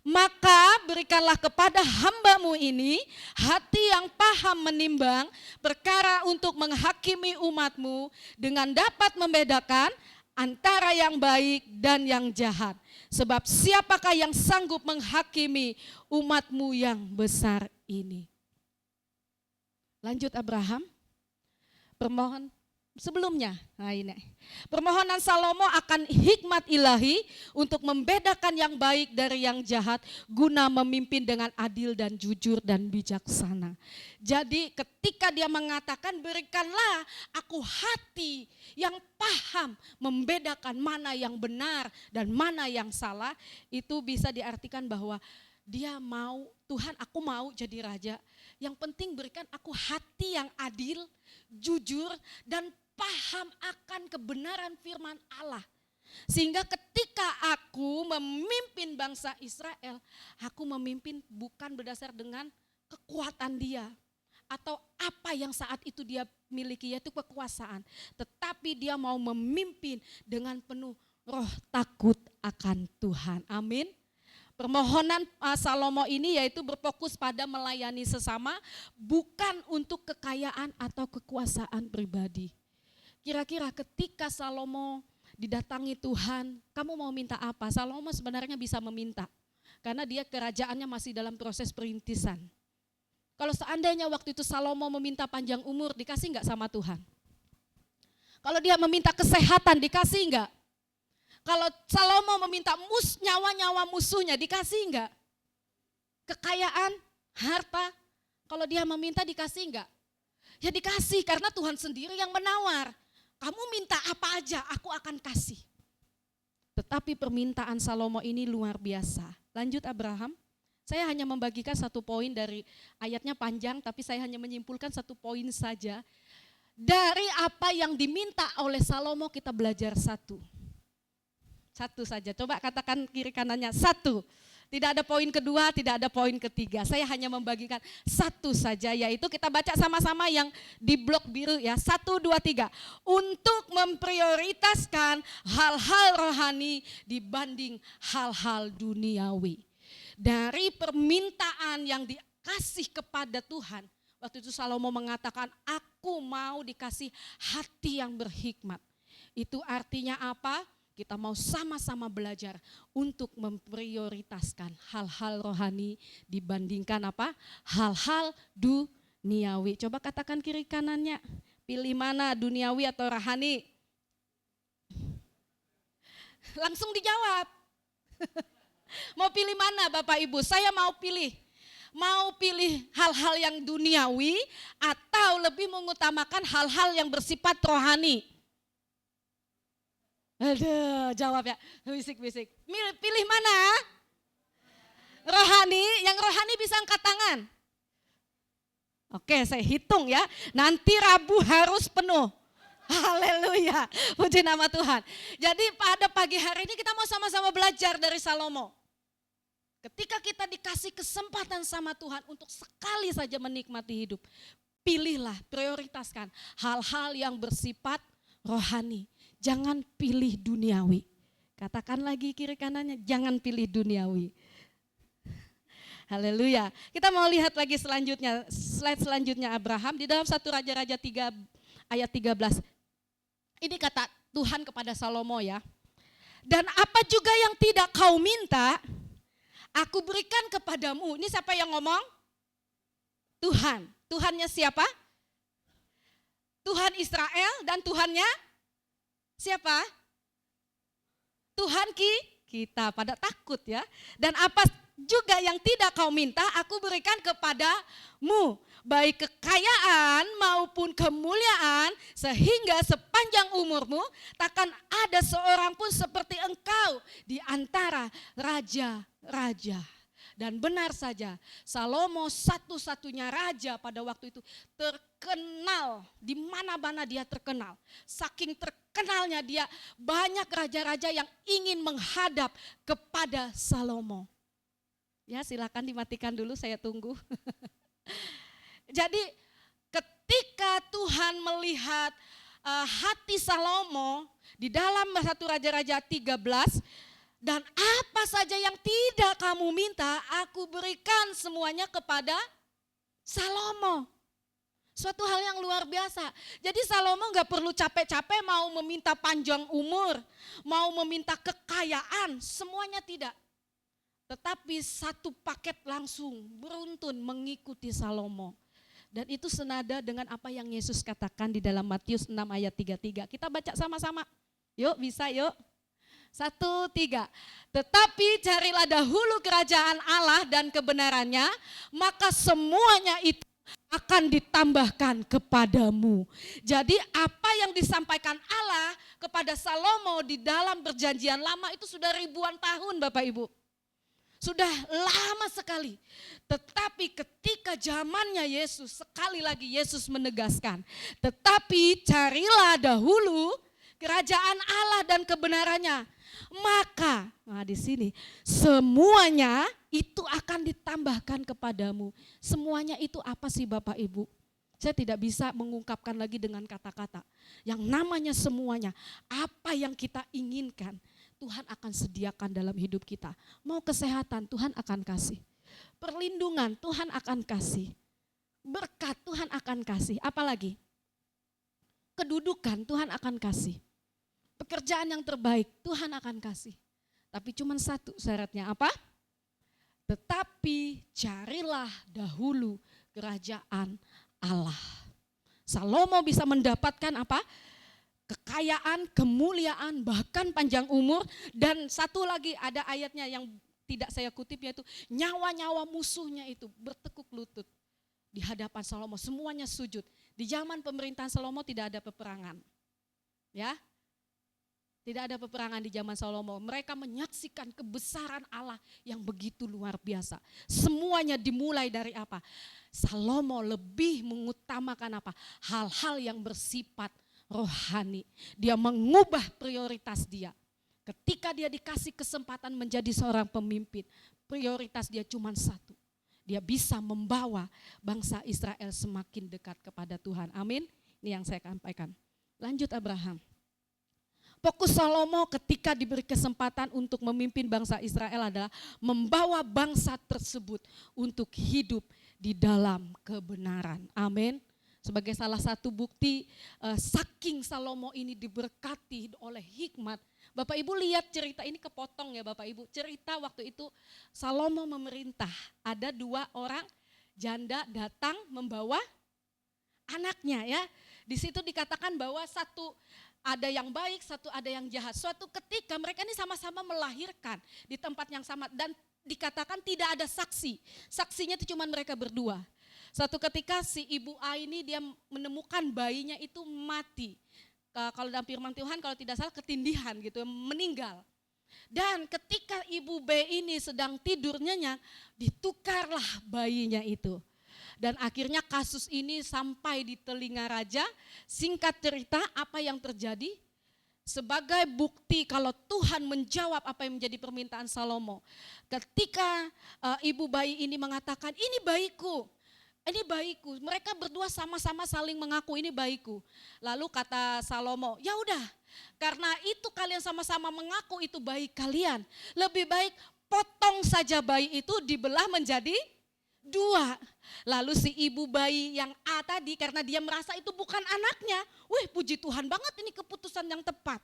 Maka berikanlah kepada hambamu ini hati yang paham menimbang perkara untuk menghakimi umatmu dengan dapat membedakan antara yang baik dan yang jahat. Sebab siapakah yang sanggup menghakimi umatmu yang besar ini? Lanjut Abraham, permohon. Sebelumnya, nah ini permohonan Salomo akan hikmat ilahi untuk membedakan yang baik dari yang jahat guna memimpin dengan adil dan jujur dan bijaksana. Jadi ketika dia mengatakan berikanlah aku hati yang paham membedakan mana yang benar dan mana yang salah, itu bisa diartikan bahwa dia mau, Tuhan aku mau jadi raja. Yang penting berikan aku hati yang adil, jujur dan paham akan kebenaran firman Allah. Sehingga ketika aku memimpin bangsa Israel, aku memimpin bukan berdasar dengan kekuatan dia atau apa yang saat itu dia miliki, yaitu kekuasaan. Tetapi dia mau memimpin dengan penuh roh takut akan Tuhan. Amin. Permohonan Salomo ini yaitu berfokus pada melayani sesama, bukan untuk kekayaan atau kekuasaan pribadi. Kira-kira ketika Salomo didatangi Tuhan, kamu mau minta apa? Salomo sebenarnya bisa meminta. Karena dia kerajaannya masih dalam proses perintisan. Kalau seandainya waktu itu Salomo meminta panjang umur, dikasih enggak sama Tuhan? Kalau dia meminta kesehatan, dikasih enggak? Kalau Salomo meminta nyawa-nyawa musuhnya, dikasih enggak? Kekayaan, harta, kalau dia meminta dikasih enggak? Ya dikasih, karena Tuhan sendiri yang menawar. Kamu minta apa aja, aku akan kasih. Tetapi permintaan Salomo ini luar biasa. Lanjut Abraham. Saya hanya membagikan satu poin dari ayatnya panjang, tapi saya hanya menyimpulkan satu poin saja. Dari apa yang diminta oleh Salomo kita belajar satu. Satu saja, coba katakan kiri kanannya, satu. Tidak ada poin kedua, tidak ada poin ketiga. Saya hanya membagikan satu saja, yaitu kita baca sama-sama yang di blok biru ya. 1, 2, 3. Untuk memprioritaskan hal-hal rohani dibanding hal-hal duniawi. Dari permintaan yang dikasih kepada Tuhan, waktu itu Salomo mengatakan, aku mau dikasih hati yang berhikmat. Itu artinya apa? Kita mau sama-sama belajar untuk memprioritaskan hal-hal rohani dibandingkan apa? Hal-hal duniawi. Coba katakan kiri kanannya, pilih mana, duniawi atau rohani? Langsung dijawab. Mau pilih mana Bapak Ibu? Saya mau pilih hal-hal yang duniawi atau lebih mengutamakan hal-hal yang bersifat rohani. Aduh, jawab ya, bisik-bisik. Pilih mana? Rohani, yang rohani bisa angkat tangan. Oke, saya hitung ya, nanti Rabu harus penuh. Haleluya, puji nama Tuhan. Jadi pada pagi hari ini kita mau sama-sama belajar dari Salomo. Ketika kita dikasih kesempatan sama Tuhan untuk sekali saja menikmati hidup, pilihlah, prioritaskan hal-hal yang bersifat rohani. Jangan pilih duniawi. Katakan lagi kiri kanannya, jangan pilih duniawi. Haleluya. Kita mau lihat lagi selanjutnya, slide selanjutnya Abraham di dalam 1 Raja-Raja 3 ayat 13. Ini kata Tuhan kepada Salomo ya. Dan apa juga yang tidak kau minta, aku berikan kepadamu. Ini siapa yang ngomong? Tuhan. Tuhannya siapa? Tuhan Israel dan Tuhannya siapa? Tuhan kita. Pada takut ya. Dan apa juga yang tidak kau minta, aku berikan kepadamu. Baik kekayaan maupun kemuliaan, sehingga sepanjang umurmu takkan ada seorang pun seperti engkau di antara raja-raja. Dan benar saja, Salomo satu-satunya raja pada waktu itu terkenal, di mana-mana dia terkenal. Saking terkenalnya dia, banyak raja-raja yang ingin menghadap kepada Salomo. Ya silakan dimatikan dulu, saya tunggu. Jadi ketika Tuhan melihat hati Salomo di dalam 1 Raja-Raja 13, dan apa saja yang tidak kamu minta, aku berikan semuanya kepada Salomo. Suatu hal yang luar biasa. Jadi Salomo gak perlu capek-capek mau meminta panjang umur, mau meminta kekayaan, semuanya tidak. Tetapi satu paket langsung beruntun mengikuti Salomo. Dan itu senada dengan apa yang Yesus katakan di dalam Matius 6 ayat 33. Kita baca sama-sama. Yuk bisa yuk. 1, 3. Tetapi carilah dahulu kerajaan Allah dan kebenarannya, maka semuanya itu akan ditambahkan kepadamu. Jadi apa yang disampaikan Allah kepada Salomo di dalam perjanjian lama itu sudah ribuan tahun Bapak Ibu. Sudah lama sekali. Tetapi ketika zamannya Yesus, sekali lagi Yesus menegaskan, tetapi carilah dahulu kerajaan Allah dan kebenarannya, maka di sini semuanya itu akan ditambahkan kepadamu. Semuanya itu apa sih Bapak Ibu? Saya tidak bisa mengungkapkan lagi dengan kata-kata. Yang namanya semuanya, apa yang kita inginkan, Tuhan akan sediakan dalam hidup kita. Mau kesehatan, Tuhan akan kasih. Perlindungan, Tuhan akan kasih. Berkat, Tuhan akan kasih. Apalagi? Kedudukan, Tuhan akan kasih. Pekerjaan yang terbaik, Tuhan akan kasih. Tapi cuma satu syaratnya, apa? Tetapi carilah dahulu kerajaan Allah. Salomo bisa mendapatkan apa? Kekayaan, kemuliaan, bahkan panjang umur. Dan satu lagi ada ayatnya yang tidak saya kutip, yaitu nyawa-nyawa musuhnya itu bertekuk lutut di hadapan Salomo. Semuanya sujud. Di zaman pemerintahan Salomo tidak ada peperangan. Ya, tidak ada peperangan di zaman Salomo. Mereka menyaksikan kebesaran Allah yang begitu luar biasa. Semuanya dimulai dari apa? Salomo lebih mengutamakan apa? Hal-hal yang bersifat rohani. Dia mengubah prioritas dia. Ketika dia dikasih kesempatan menjadi seorang pemimpin, prioritas dia cuma satu. Dia bisa membawa bangsa Israel semakin dekat kepada Tuhan. Amin. Ini yang saya sampaikan. Lanjut Abraham. Fokus Salomo ketika diberi kesempatan untuk memimpin bangsa Israel adalah membawa bangsa tersebut untuk hidup di dalam kebenaran. Amin. Sebagai salah satu bukti saking Salomo ini diberkati oleh hikmat. Bapak Ibu lihat cerita ini kepotong ya Bapak Ibu. Cerita waktu itu Salomo memerintah. Ada 2 orang janda datang membawa anaknya ya. Di situ dikatakan bahwa satu ada yang baik, satu ada yang jahat. Suatu ketika mereka ini sama-sama melahirkan di tempat yang sama dan dikatakan tidak ada saksi. Saksinya itu cuma mereka berdua. Suatu ketika si ibu A ini dia menemukan bayinya itu mati. Kalau dalam firman Tuhan kalau tidak salah ketindihan gitu, meninggal. Dan ketika ibu B ini sedang tidur nyenyak, ditukarlah bayinya itu. Dan akhirnya kasus ini sampai di telinga raja. Singkat cerita apa yang terjadi? Sebagai bukti kalau Tuhan menjawab apa yang menjadi permintaan Salomo. Ketika ibu bayi ini mengatakan ini bayiku. Ini bayiku, mereka berdua sama-sama saling mengaku ini bayiku. Lalu kata Salomo, ya udah, karena itu kalian sama-sama mengaku itu bayi kalian. Lebih baik potong saja bayi itu dibelah menjadi 2. Lalu si ibu bayi yang A tadi karena dia merasa itu bukan anaknya. Wih puji Tuhan banget ini keputusan yang tepat.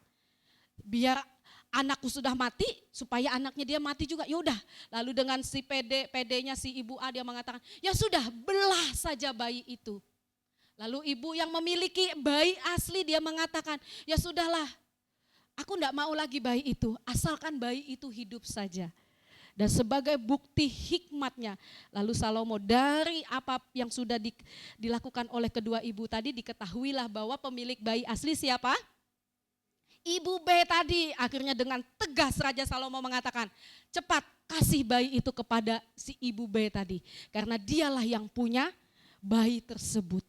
Biar anakku sudah mati supaya anaknya dia mati juga. Ya udah. Lalu dengan si PD-nya si ibu A dia mengatakan, "Ya sudah, belah saja bayi itu." Lalu ibu yang memiliki bayi asli dia mengatakan, "Ya sudahlah. Aku enggak mau lagi bayi itu, asalkan bayi itu hidup saja." Dan sebagai bukti hikmatnya, lalu Salomo dari apa yang sudah dilakukan oleh kedua ibu tadi diketahuilah bahwa pemilik bayi asli siapa? Ibu B tadi. Akhirnya dengan tegas Raja Salomo mengatakan, cepat kasih bayi itu kepada si ibu B tadi. Karena dialah yang punya bayi tersebut.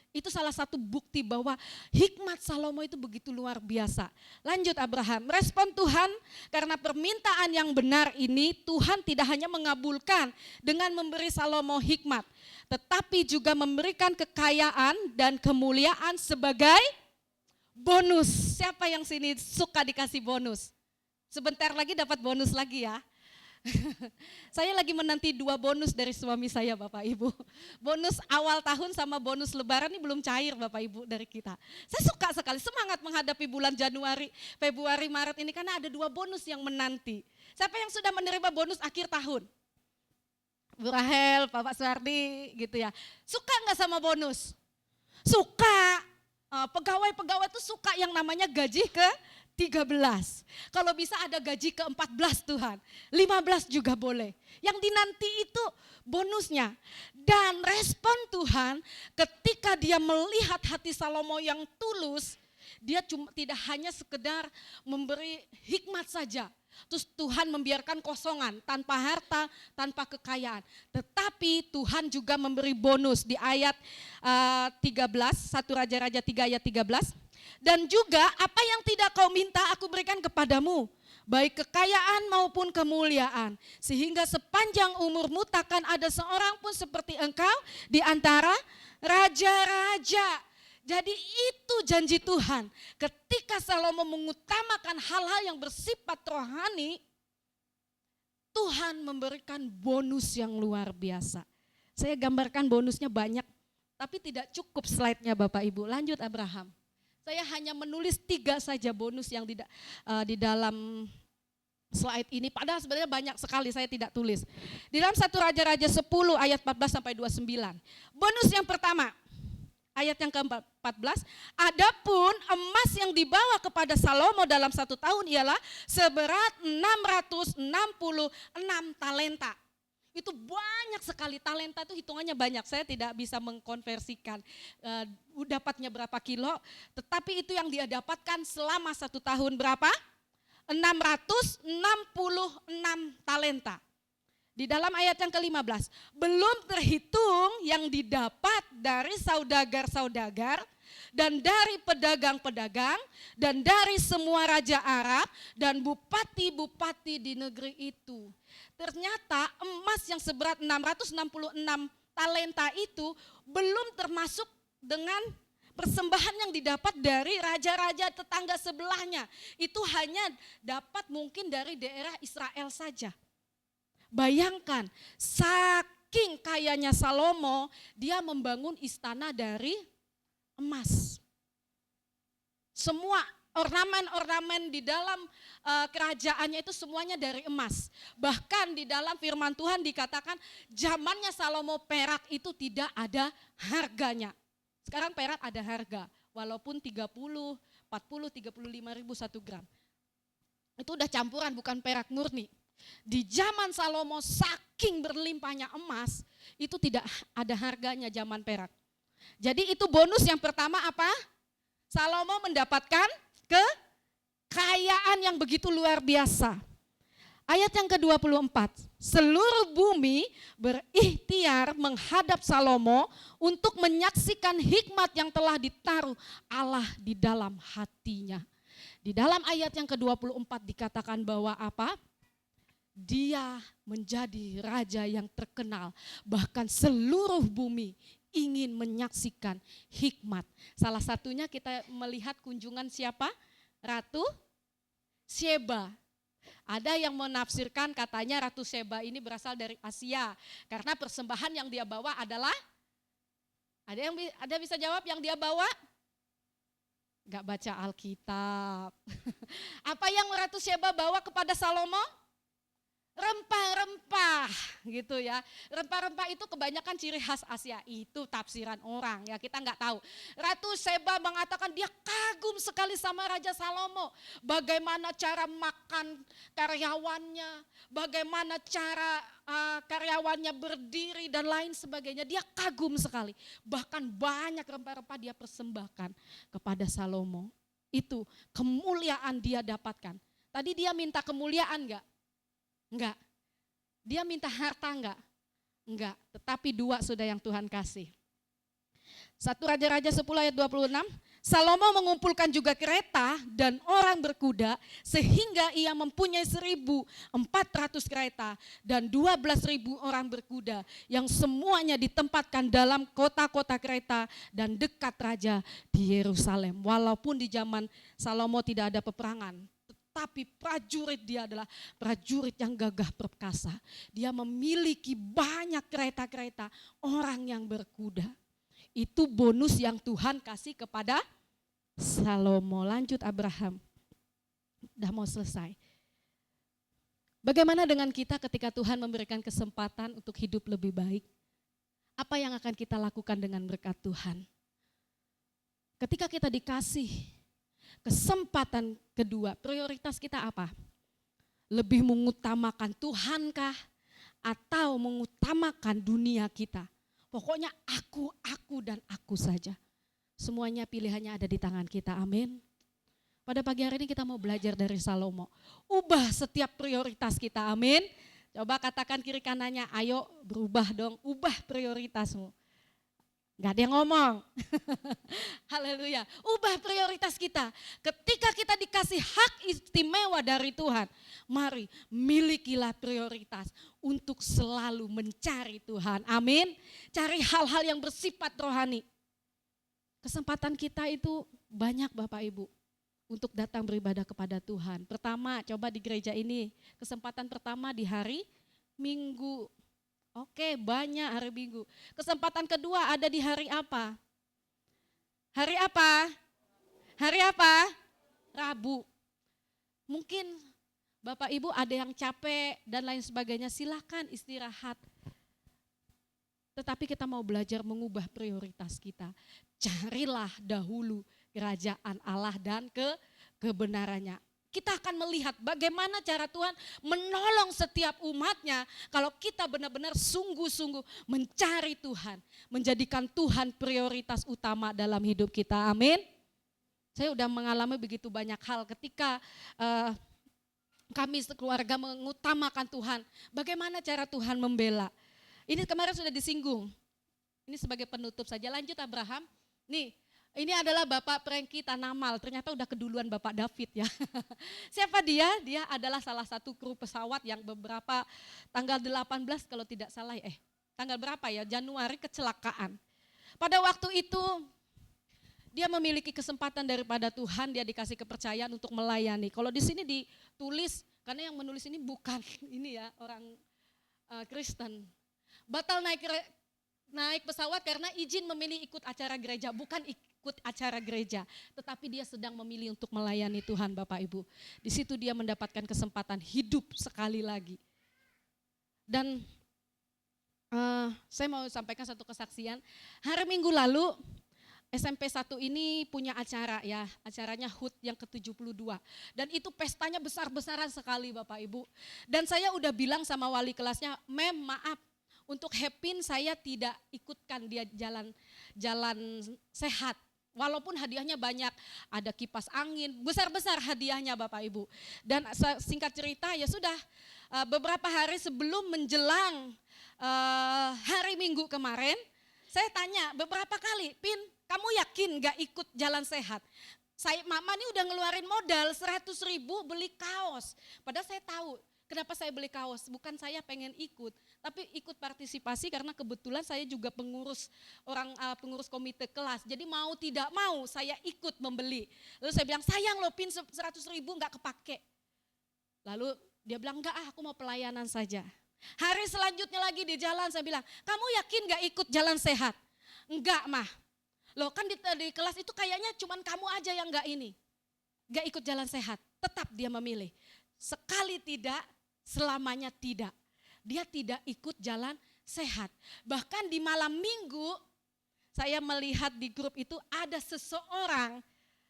Itu salah satu bukti bahwa hikmat Salomo itu begitu luar biasa. Lanjut Abraham, respon Tuhan karena permintaan yang benar ini Tuhan tidak hanya mengabulkan dengan memberi Salomo hikmat. Tetapi juga memberikan kekayaan dan kemuliaan sebagai bonus. Siapa yang sini suka dikasih bonus? Sebentar lagi dapat bonus lagi ya. Saya lagi menanti 2 bonus dari suami saya Bapak Ibu. Bonus awal tahun sama bonus lebaran ini belum cair Bapak Ibu dari kita. Saya suka sekali, semangat menghadapi bulan Januari, Februari, Maret ini karena ada 2 bonus yang menanti. Siapa yang sudah menerima bonus akhir tahun? Bu Rahel, Bapak Suardi gitu ya. Suka nggak sama bonus? Suka. Pegawai-pegawai itu suka yang namanya gaji ke-13. Kalau bisa ada gaji ke-14 Tuhan. 15 juga boleh. Yang dinanti itu bonusnya. Dan respon Tuhan ketika dia melihat hati Salomo yang tulus, dia cuma tidak hanya sekedar memberi hikmat saja. Terus Tuhan membiarkan kosongan tanpa harta, tanpa kekayaan. Tetapi Tuhan juga memberi bonus di ayat 13, 1 Raja-Raja 3 ayat 13. Dan juga apa yang tidak kau minta aku berikan kepadamu, baik kekayaan maupun kemuliaan. Sehingga sepanjang umurmu takkan ada seorang pun seperti engkau di antara raja-raja. Jadi itu janji Tuhan. Ketika Salomo mengutamakan hal-hal yang bersifat rohani, Tuhan memberikan bonus yang luar biasa. Saya gambarkan bonusnya banyak, tapi tidak cukup slide-nya Bapak Ibu. Lanjut Abraham. Saya hanya menulis 3 saja bonus yang di dalam slide ini, padahal sebenarnya banyak sekali, saya tidak tulis. Di dalam 1 Raja-Raja 10 ayat 14 sampai 29. Bonus yang pertama, ayat yang ke-14, adapun emas yang dibawa kepada Salomo dalam 1 tahun ialah seberat 666 talenta. Itu banyak sekali, talenta itu hitungannya banyak, saya tidak bisa mengkonversikan dapatnya berapa kilo, tetapi itu yang dia dapatkan selama 1 tahun berapa? 666 talenta. Di dalam ayat yang ke-15, belum terhitung yang didapat dari saudagar-saudagar dan dari pedagang-pedagang dan dari semua raja Arab dan bupati-bupati di negeri itu. Ternyata emas yang seberat 666 talenta itu belum termasuk dengan persembahan yang didapat dari raja-raja tetangga sebelahnya. Itu hanya dapat mungkin dari daerah Israel saja. Bayangkan, saking kayanya Salomo, dia membangun istana dari emas. Semua ornamen-ornamen di dalam kerajaannya itu semuanya dari emas. Bahkan di dalam firman Tuhan dikatakan zamannya Salomo perak itu tidak ada harganya. Sekarang perak ada harga, walaupun 30, 40, 35 ribu 1 gram. Itu udah campuran, bukan perak murni. Di zaman Salomo saking berlimpahnya emas, itu tidak ada harganya zaman perak. Jadi itu bonus yang pertama apa? Salomo mendapatkan kekayaan yang begitu luar biasa. Ayat yang ke-24, seluruh bumi berikhtiar menghadap Salomo untuk menyaksikan hikmat yang telah ditaruh Allah di dalam hatinya. Di dalam ayat yang ke-24 dikatakan bahwa apa? Dia menjadi raja yang terkenal, bahkan seluruh bumi ingin menyaksikan hikmat. Salah satunya kita melihat kunjungan siapa? Ratu Sheba. Ada yang menafsirkan katanya Ratu Sheba ini berasal dari Asia. Karena persembahan yang dia bawa adalah, ada bisa jawab yang dia bawa? Gak baca Alkitab. Apa yang Ratu Sheba bawa kepada Salomo? Rempah-rempah gitu ya. Rempah-rempah itu kebanyakan ciri khas Asia. Itu tafsiran orang ya, kita nggak tahu. Ratu Sheba mengatakan dia kagum sekali sama Raja Salomo. Bagaimana cara makan karyawannya, bagaimana cara karyawannya berdiri dan lain sebagainya. Dia kagum sekali. Bahkan banyak rempah-rempah dia persembahkan kepada Salomo. Itu kemuliaan dia dapatkan. Tadi dia minta kemuliaan enggak? Enggak. Dia minta harta enggak? Enggak. Tetapi dua sudah yang Tuhan kasih. 1 Raja-Raja 10 ayat 26. Salomo mengumpulkan juga kereta dan orang berkuda sehingga ia mempunyai 1.400 kereta dan 12.000 orang berkuda yang semuanya ditempatkan dalam kota-kota kereta dan dekat raja di Yerusalem. Walaupun di zaman Salomo tidak ada peperangan, tapi prajurit dia adalah prajurit yang gagah perkasa. Dia memiliki banyak kereta-kereta, orang yang berkuda. Itu bonus yang Tuhan kasih kepada Salomo. Lanjut Abraham. Udah mau selesai. Bagaimana dengan kita ketika Tuhan memberikan kesempatan untuk hidup lebih baik? Apa yang akan kita lakukan dengan berkat Tuhan? Ketika kita dikasih kesempatan kedua, prioritas kita apa? Lebih mengutamakan Tuhankah atau mengutamakan dunia kita? Pokoknya aku dan aku saja. Semuanya pilihannya ada di tangan kita, amin. Pada pagi hari ini kita mau belajar dari Salomo. Ubah setiap prioritas kita, amin. Coba katakan kiri kanannya, ayo berubah dong, ubah prioritasmu. Gak ada yang ngomong. Haleluya. Ubah prioritas kita. Ketika kita dikasih hak istimewa dari Tuhan, mari milikilah prioritas untuk selalu mencari Tuhan. Amin. Cari hal-hal yang bersifat rohani. Kesempatan kita itu banyak Bapak Ibu untuk datang beribadah kepada Tuhan. Pertama, coba di gereja ini, kesempatan pertama di hari Minggu. Oke, banyak hari Minggu. Kesempatan kedua ada di hari apa? Hari apa? Hari apa? Rabu. Mungkin Bapak Ibu ada yang capek dan lain sebagainya, silakan istirahat. Tetapi kita mau belajar mengubah prioritas kita. Carilah dahulu kerajaan Allah dan kebenarannya. Kita akan melihat bagaimana cara Tuhan menolong setiap umatnya kalau kita benar-benar sungguh-sungguh mencari Tuhan. Menjadikan Tuhan prioritas utama dalam hidup kita. Amin. Saya udah mengalami begitu banyak hal ketika kami sekeluarga mengutamakan Tuhan. Bagaimana cara Tuhan membela? Ini kemarin sudah disinggung. Ini sebagai penutup saja. Lanjut Abraham. Nih, ini adalah Bapak Prengki Tanamal. Ternyata udah keduluan Bapak David ya. Siapa dia? Dia adalah salah satu kru pesawat yang beberapa tanggal 18 kalau tidak salah. Tanggal berapa ya? Januari kecelakaan. Pada waktu itu dia memiliki kesempatan daripada Tuhan, dia dikasih kepercayaan untuk melayani. Kalau di sini ditulis, karena yang menulis ini bukan ini ya orang Kristen. Batal naik pesawat karena izin memilih ikut acara gereja, bukan ikut acara gereja. Tetapi dia sedang memilih untuk melayani Tuhan Bapak Ibu. Di situ dia mendapatkan kesempatan hidup sekali lagi. Dan saya mau sampaikan satu kesaksian. Hari Minggu lalu, SMP 1 ini punya acara ya, acaranya HUT yang ke-72. Dan itu pestanya besar-besaran sekali Bapak Ibu. Dan saya udah bilang sama wali kelasnya, Mem maaf, untuk Hepin saya tidak ikutkan dia jalan sehat. Walaupun hadiahnya banyak, ada kipas angin, besar-besar hadiahnya Bapak Ibu. Dan singkat cerita ya sudah beberapa hari sebelum menjelang hari Minggu kemarin, saya tanya beberapa kali, Pin, kamu yakin gak ikut jalan sehat? Mama ini udah ngeluarin modal 100.000 beli kaos. Padahal saya tahu kenapa saya beli kaos. Bukan saya pengen ikut, tapi ikut partisipasi karena kebetulan saya juga pengurus komite kelas. Jadi mau tidak mau saya ikut membeli. Lalu saya bilang sayang loh Pin 100.000 gak kepake. Lalu dia bilang enggak aku mau pelayanan saja. Hari selanjutnya lagi di jalan saya bilang, kamu yakin gak ikut jalan sehat? Enggak mah. Loh kan di kelas itu kayaknya cuman kamu aja yang gak ikut jalan sehat. Tetap dia memilih. Sekali tidak, selamanya tidak. Dia tidak ikut jalan sehat. Bahkan di malam minggu saya melihat di grup itu ada seseorang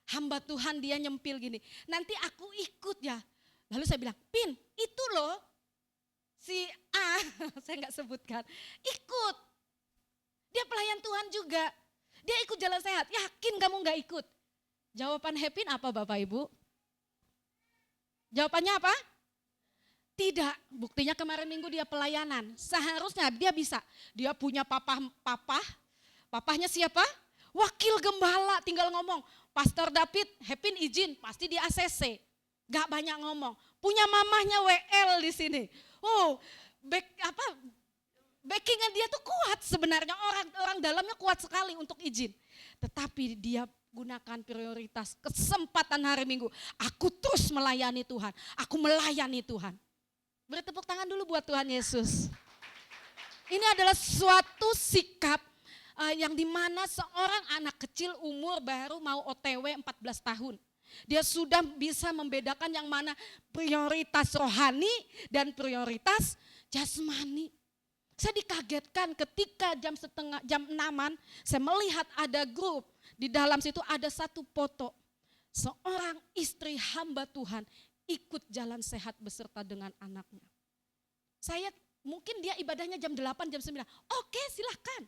hamba Tuhan dia nyempil gini. Nanti aku ikut ya. Lalu saya bilang, Pin itu loh. Si A, saya nggak sebutkan, ikut. Dia pelayan Tuhan juga. Dia ikut jalan sehat, yakin kamu nggak ikut? Jawaban Hepin apa Bapak Ibu? Jawabannya apa? Tidak, buktinya kemarin minggu dia pelayanan. Seharusnya dia bisa, dia punya papahnya siapa? Wakil gembala, tinggal ngomong, Pastor David, Hepin izin, pasti di ACC. Gak banyak ngomong, punya mamahnya WL di sini. Oh, backingan dia tuh kuat sebenarnya, orang dalamnya kuat sekali untuk izin. Tetapi dia gunakan prioritas kesempatan hari Minggu. Aku terus melayani Tuhan, aku melayani Tuhan. Beri tepuk tangan dulu buat Tuhan Yesus. Ini adalah suatu sikap yang dimana seorang anak kecil umur baru mau OTW 14 tahun. Dia sudah bisa membedakan yang mana prioritas rohani dan prioritas jasmani. Saya dikagetkan ketika jam 6-an saya melihat ada grup. Di dalam situ ada satu foto. Seorang istri hamba Tuhan ikut jalan sehat beserta dengan anaknya. Mungkin dia ibadahnya jam 8, jam 9. Oke silahkan.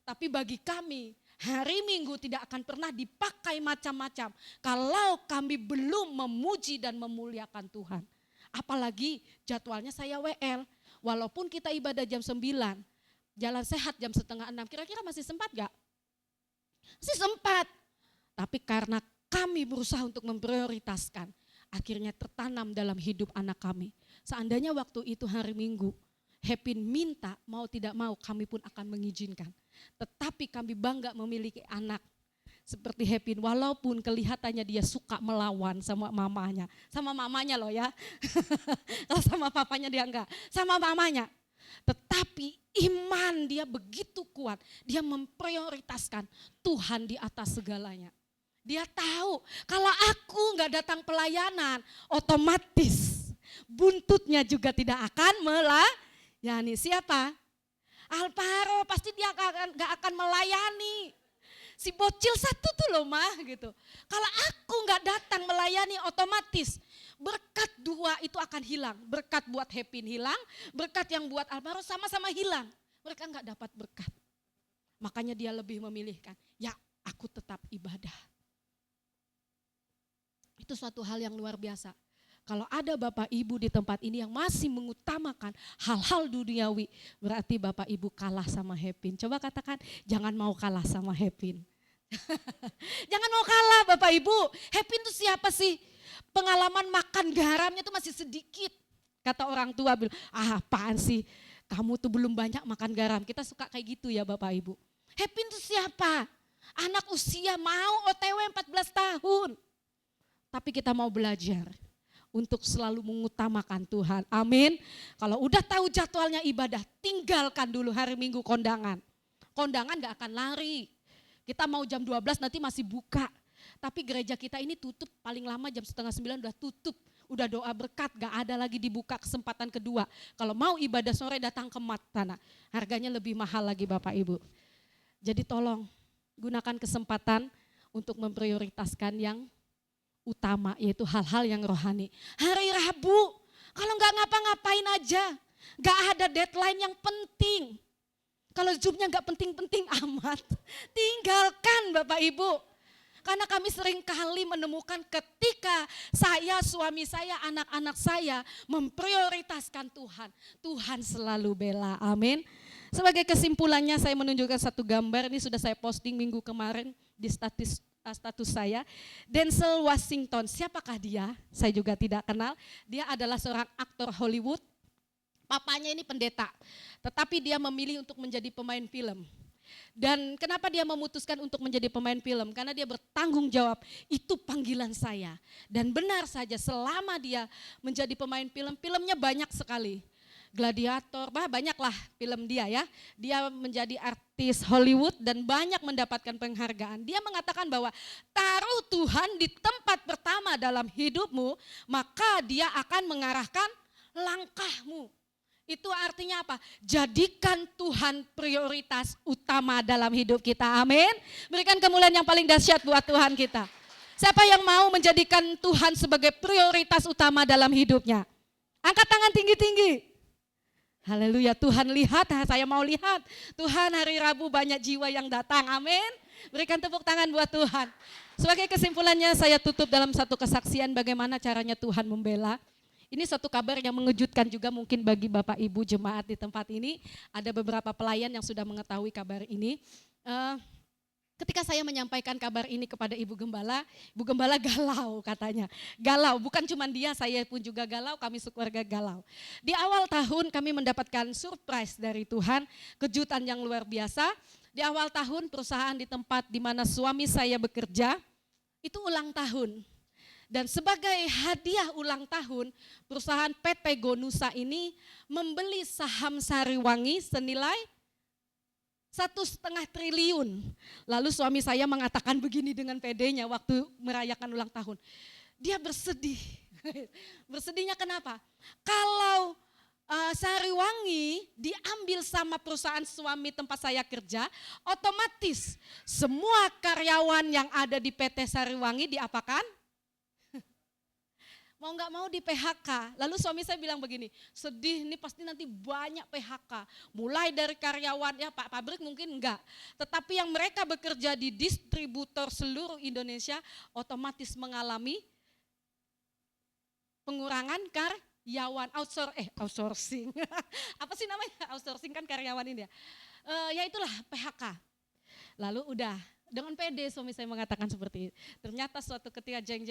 Tapi bagi kami hari Minggu tidak akan pernah dipakai macam-macam kalau kami belum memuji dan memuliakan Tuhan. Apalagi jadwalnya saya WL. Walaupun kita ibadah jam 9, jalan sehat jam 5:30. Kira-kira masih sempat gak? Masih sempat. Tapi karena kami berusaha untuk memprioritaskan, akhirnya tertanam dalam hidup anak kami. Seandainya waktu itu hari Minggu, Hepin minta, mau tidak mau kami pun akan mengizinkan. Tetapi kami bangga memiliki anak seperti Hepin, walaupun kelihatannya dia suka melawan sama mamanya. Sama mamanya loh ya, kalau sama papanya dia enggak, sama mamanya. Tetapi iman dia begitu kuat, dia memprioritaskan Tuhan di atas segalanya. Dia tahu kalau aku enggak datang pelayanan, otomatis buntutnya juga tidak akan melayani. Siapa? Alvaro, pasti dia gak akan melayani. Si bocil satu tuh loh mah gitu. Kalau aku gak datang melayani, otomatis berkat dua itu akan hilang. Berkat buat Hepin hilang, berkat yang buat Alvaro sama-sama hilang. Mereka gak dapat berkat. Makanya dia lebih memilihkan, ya aku tetap ibadah. Itu suatu hal yang luar biasa. Kalau ada Bapak Ibu di tempat ini yang masih mengutamakan hal-hal duniawi, berarti Bapak Ibu kalah sama Hepin. Coba katakan, jangan mau kalah sama Hepin. Jangan mau kalah Bapak Ibu. Hepin itu siapa sih? Pengalaman makan garamnya itu masih sedikit. Kata orang tua bilang, apaan sih? Kamu tuh belum banyak makan garam. Kita suka kayak gitu ya Bapak Ibu. Hepin itu siapa? Anak usia mau OTW 14 tahun. Tapi kita mau belajar untuk selalu mengutamakan Tuhan. Amin. Kalau udah tahu jadwalnya ibadah, tinggalkan dulu hari Minggu kondangan. Kondangan gak akan lari. Kita mau jam 12 nanti masih buka. Tapi gereja kita ini tutup paling lama jam 8:30 udah tutup. Udah doa berkat, gak ada lagi dibuka kesempatan kedua. Kalau mau ibadah sore datang ke mat sana. Harganya lebih mahal lagi Bapak Ibu. Jadi tolong gunakan kesempatan untuk memprioritaskan yang utama, yaitu hal-hal yang rohani. Hari Rabu, kalau gak ngapa-ngapain aja. Gak ada deadline yang penting. Kalau Zoom-nya gak penting-penting amat, tinggalkan Bapak Ibu. Karena kami sering kali menemukan ketika saya, suami saya, anak-anak saya memprioritaskan Tuhan. Tuhan selalu bela, amin. Sebagai kesimpulannya saya menunjukkan satu gambar, ini sudah saya posting minggu kemarin di status saya. Denzel Washington, siapakah dia? Saya juga tidak kenal. Dia adalah seorang aktor Hollywood. Papanya ini pendeta, tetapi dia memilih untuk menjadi pemain film. Dan kenapa dia memutuskan untuk menjadi pemain film? Karena dia bertanggung jawab, itu panggilan saya. Dan benar saja selama dia menjadi pemain film, filmnya banyak sekali. Gladiator, banyaklah film dia ya. Dia menjadi artis Hollywood dan banyak mendapatkan penghargaan. Dia mengatakan bahwa taruh Tuhan di tempat pertama dalam hidupmu, maka dia akan mengarahkan langkahmu. Itu artinya apa? Jadikan Tuhan prioritas utama dalam hidup kita. Amin. Berikan kemuliaan yang paling dahsyat buat Tuhan kita. Siapa yang mau menjadikan Tuhan sebagai prioritas utama dalam hidupnya? Angkat tangan tinggi-tinggi. Haleluya, Tuhan lihat, saya mau lihat. Tuhan hari Rabu banyak jiwa yang datang. Amin. Berikan tepuk tangan buat Tuhan. Sebagai kesimpulannya saya tutup dalam satu kesaksian bagaimana caranya Tuhan membela. Ini suatu kabar yang mengejutkan juga mungkin bagi Bapak Ibu jemaat di tempat ini. Ada beberapa pelayan yang sudah mengetahui kabar ini. Ketika saya menyampaikan kabar ini kepada Ibu Gembala galau katanya. Galau, bukan cuma dia, saya pun juga galau, kami sekeluarga galau. Di awal tahun kami mendapatkan surprise dari Tuhan, kejutan yang luar biasa. Di awal tahun perusahaan di tempat di mana suami saya bekerja, itu ulang tahun. Dan sebagai hadiah ulang tahun, perusahaan PT Gonusa ini membeli saham Sariwangi senilai 1,5 triliun. Lalu suami saya mengatakan begini dengan PD-nya waktu merayakan ulang tahun. Dia bersedih. Bersedihnya kenapa? Kalau Sariwangi diambil sama perusahaan suami tempat saya kerja, otomatis semua karyawan yang ada di PT Sariwangi diapakan? Mau gak mau di PHK. Lalu suami saya bilang begini, sedih nih pasti nanti banyak PHK. Mulai dari karyawan, ya Pak pabrik mungkin enggak. Tetapi yang mereka bekerja di distributor seluruh Indonesia otomatis mengalami pengurangan karyawan, outsourcing. Apa sih namanya outsourcing kan karyawan ini ya. Ya itulah PHK. Lalu udah dengan PD suami saya mengatakan seperti itu. Ternyata suatu ketika jeng,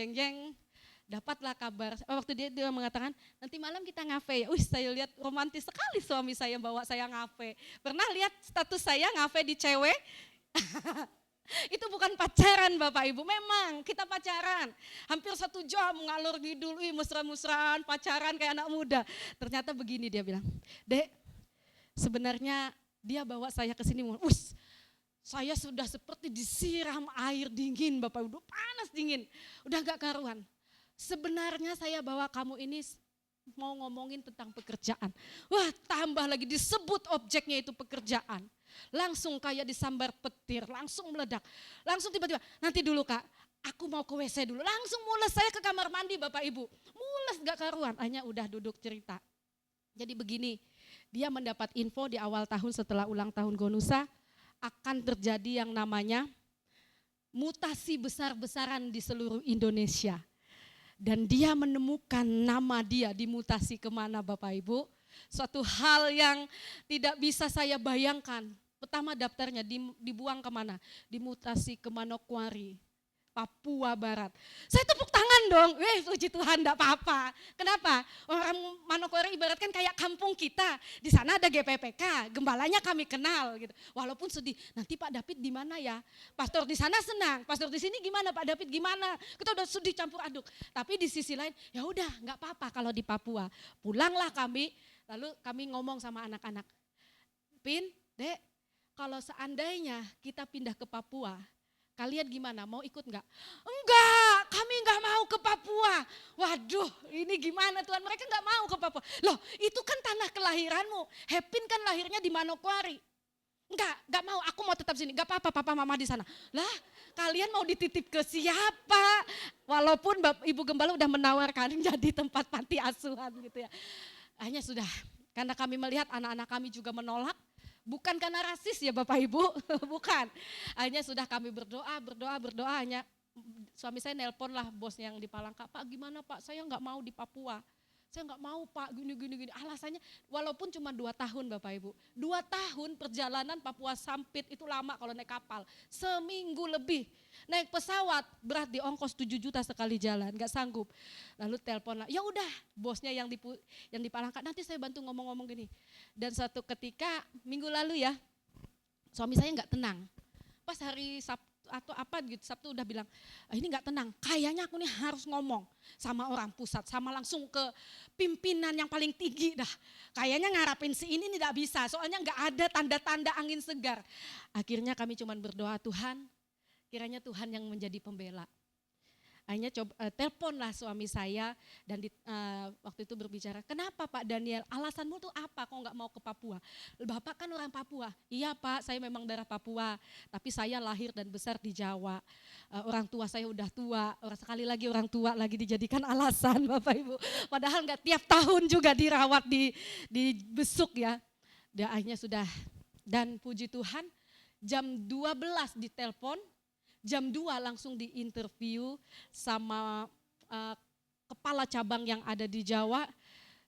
dapatlah kabar, waktu dia mengatakan nanti malam kita ngafe ya. Saya lihat romantis sekali suami saya bawa saya ngafe. Pernah lihat status saya ngafe di cewek? Itu bukan pacaran Bapak Ibu, memang kita pacaran. Hampir 1 jam ngalur ngidul, mesra-mesraan, pacaran kayak anak muda. Ternyata begini dia bilang, Dek sebenarnya dia bawa saya ke sini, saya sudah seperti disiram air dingin Bapak Ibu, panas dingin, udah gak karuan. Sebenarnya saya bawa kamu ini mau ngomongin tentang pekerjaan. Wah, tambah lagi disebut objeknya itu pekerjaan. Langsung kayak disambar petir, langsung meledak. Langsung tiba-tiba, nanti dulu Kak, aku mau ke WC dulu. Langsung mules saya ke kamar mandi Bapak Ibu. Mules gak karuan, hanya udah duduk cerita. Jadi begini, dia mendapat info di awal tahun setelah ulang tahun Gonusa, akan terjadi yang namanya mutasi besar-besaran di seluruh Indonesia. Dan dia menemukan nama dia dimutasi kemana Bapak Ibu. Suatu hal yang tidak bisa saya bayangkan. Pertama daftarnya dibuang kemana? Dimutasi ke Manokwari, Papua Barat. Saya tepuk tangan dong, puji Tuhan enggak apa-apa. Kenapa? Orang Manokwari ibaratkan kayak kampung kita. Di sana ada GPPK, gembalanya kami kenal gitu. Walaupun sedih, nanti Pak David di mana ya? Pastor di sana senang, pastor di sini gimana Pak David gimana? Kita udah sedih campur aduk. Tapi di sisi lain, ya udah enggak apa-apa kalau di Papua. Pulanglah kami, lalu kami ngomong sama anak-anak. Pin, Dek, kalau seandainya kita pindah ke Papua, kalian gimana? Mau ikut enggak? Enggak, kami enggak mau ke Papua. Waduh, ini gimana Tuhan? Mereka enggak mau ke Papua. Loh, itu kan tanah kelahiranmu. Hepin kan lahirnya di Manokwari. Enggak mau. Aku mau tetap sini. Enggak apa-apa, papa mama di sana. Lah, kalian mau dititip ke siapa? Walaupun Ibu Gembala udah menawarkan jadi tempat panti asuhan gitu ya. Hanya sudah, karena kami melihat anak-anak kami juga menolak. Bukan karena rasis ya Bapak Ibu, bukan. Hanya sudah kami berdoa, hanya suami saya nelpon lah bos yang di Palangka, Pak gimana Pak, saya enggak mau di Papua. Saya enggak mau Pak, gini. Alasannya walaupun cuma 2 tahun Bapak Ibu. 2 tahun perjalanan Papua Sampit itu lama kalau naik kapal. Seminggu lebih. Naik pesawat berat di ongkos 7 juta sekali jalan, enggak sanggup. Lalu telepon lah, ya udah bosnya yang di Palangka, nanti saya bantu ngomong-ngomong gini. Dan suatu ketika minggu lalu ya, suami saya enggak tenang. Pas hari Sabtu atau apa gitu, Sabtu udah bilang, ini enggak tenang, kayaknya aku nih harus ngomong sama orang pusat, sama langsung ke pimpinan yang paling tinggi dah. Kayaknya ngarapin si ini tidak bisa, soalnya enggak ada tanda-tanda angin segar. Akhirnya kami cuma berdoa, Tuhan, kiranya Tuhan yang menjadi pembela. Akhirnya teleponlah suami saya dan waktu itu berbicara, kenapa Pak Daniel, alasanmu tuh apa kok nggak mau ke Papua? Bapak kan orang Papua. Iya Pak, saya memang darah Papua, tapi saya lahir dan besar di Jawa. Orang tua saya udah tua, sekali lagi orang tua lagi dijadikan alasan Bapak Ibu. Padahal nggak tiap tahun juga dirawat di besuk ya. Dan akhirnya sudah, dan puji Tuhan jam 12 ditelepon, jam 2 langsung diinterview sama kepala cabang yang ada di Jawa,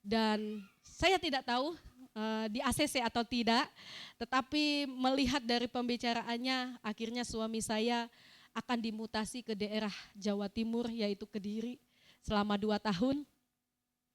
dan saya tidak tahu di ACC atau tidak, tetapi melihat dari pembicaraannya akhirnya suami saya akan dimutasi ke daerah Jawa Timur yaitu Kediri selama 2 tahun.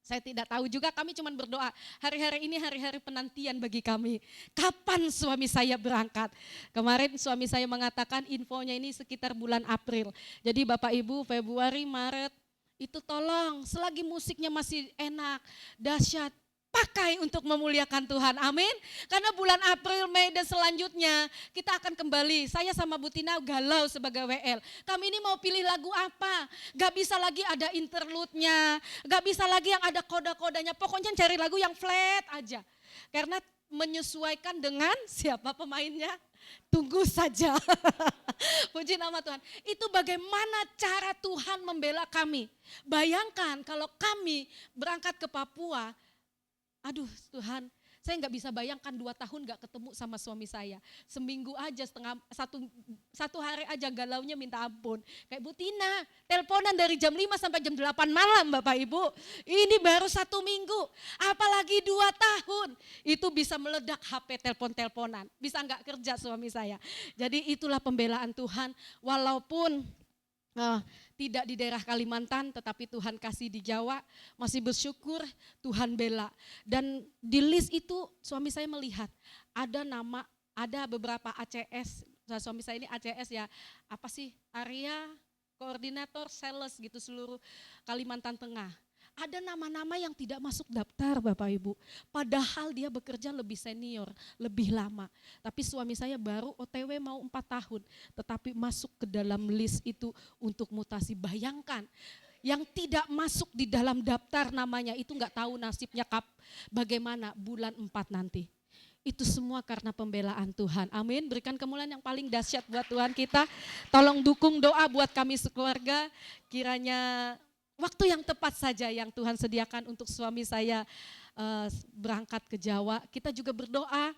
Saya tidak tahu juga, kami cuma berdoa. Hari-hari ini hari-hari penantian bagi kami. Kapan suami saya berangkat? Kemarin suami saya mengatakan infonya ini sekitar bulan April. Jadi Bapak Ibu Februari, Maret, itu tolong selagi musiknya masih enak, dahsyat, pakai untuk memuliakan Tuhan, amin. Karena bulan April, Mei dan selanjutnya kita akan kembali. Saya sama Bu Tina galau sebagai WL. Kami ini mau pilih lagu apa? Gak bisa lagi ada interlude-nya, gak bisa lagi yang ada koda-kodanya. Pokoknya cari lagu yang flat aja. Karena menyesuaikan dengan siapa pemainnya. Tunggu saja. Puji nama Tuhan. Itu bagaimana cara Tuhan membela kami. Bayangkan kalau kami berangkat ke Papua, aduh Tuhan, saya nggak bisa bayangkan 2 tahun nggak ketemu sama suami saya. Seminggu aja, satu hari aja galaunya minta ampun. Kayak Bu Tina, teleponan dari jam 5 sampai jam 8 malam Bapak Ibu. Ini baru 1 minggu, apalagi 2 tahun. Itu bisa meledak HP telepon-teleponan, bisa nggak kerja suami saya. Jadi itulah pembelaan Tuhan, walaupun tidak di daerah Kalimantan, tetapi Tuhan kasih di Jawa, masih bersyukur Tuhan bela. Dan di list itu suami saya melihat ada beberapa ACS, suami saya ini ACS ya, apa sih, area koordinator sales gitu seluruh Kalimantan Tengah. Ada nama-nama yang tidak masuk daftar Bapak Ibu, padahal dia bekerja lebih senior, lebih lama. Tapi suami saya baru OTW mau 4 tahun, tetapi masuk ke dalam list itu untuk mutasi. Bayangkan, yang tidak masuk di dalam daftar namanya itu nggak tahu nasibnya bagaimana bulan 4 nanti. Itu semua karena pembelaan Tuhan. Amin. Berikan kemuliaan yang paling dahsyat buat Tuhan kita. Tolong dukung doa buat kami sekeluarga. Kiranya waktu yang tepat saja yang Tuhan sediakan untuk suami saya berangkat ke Jawa. Kita juga berdoa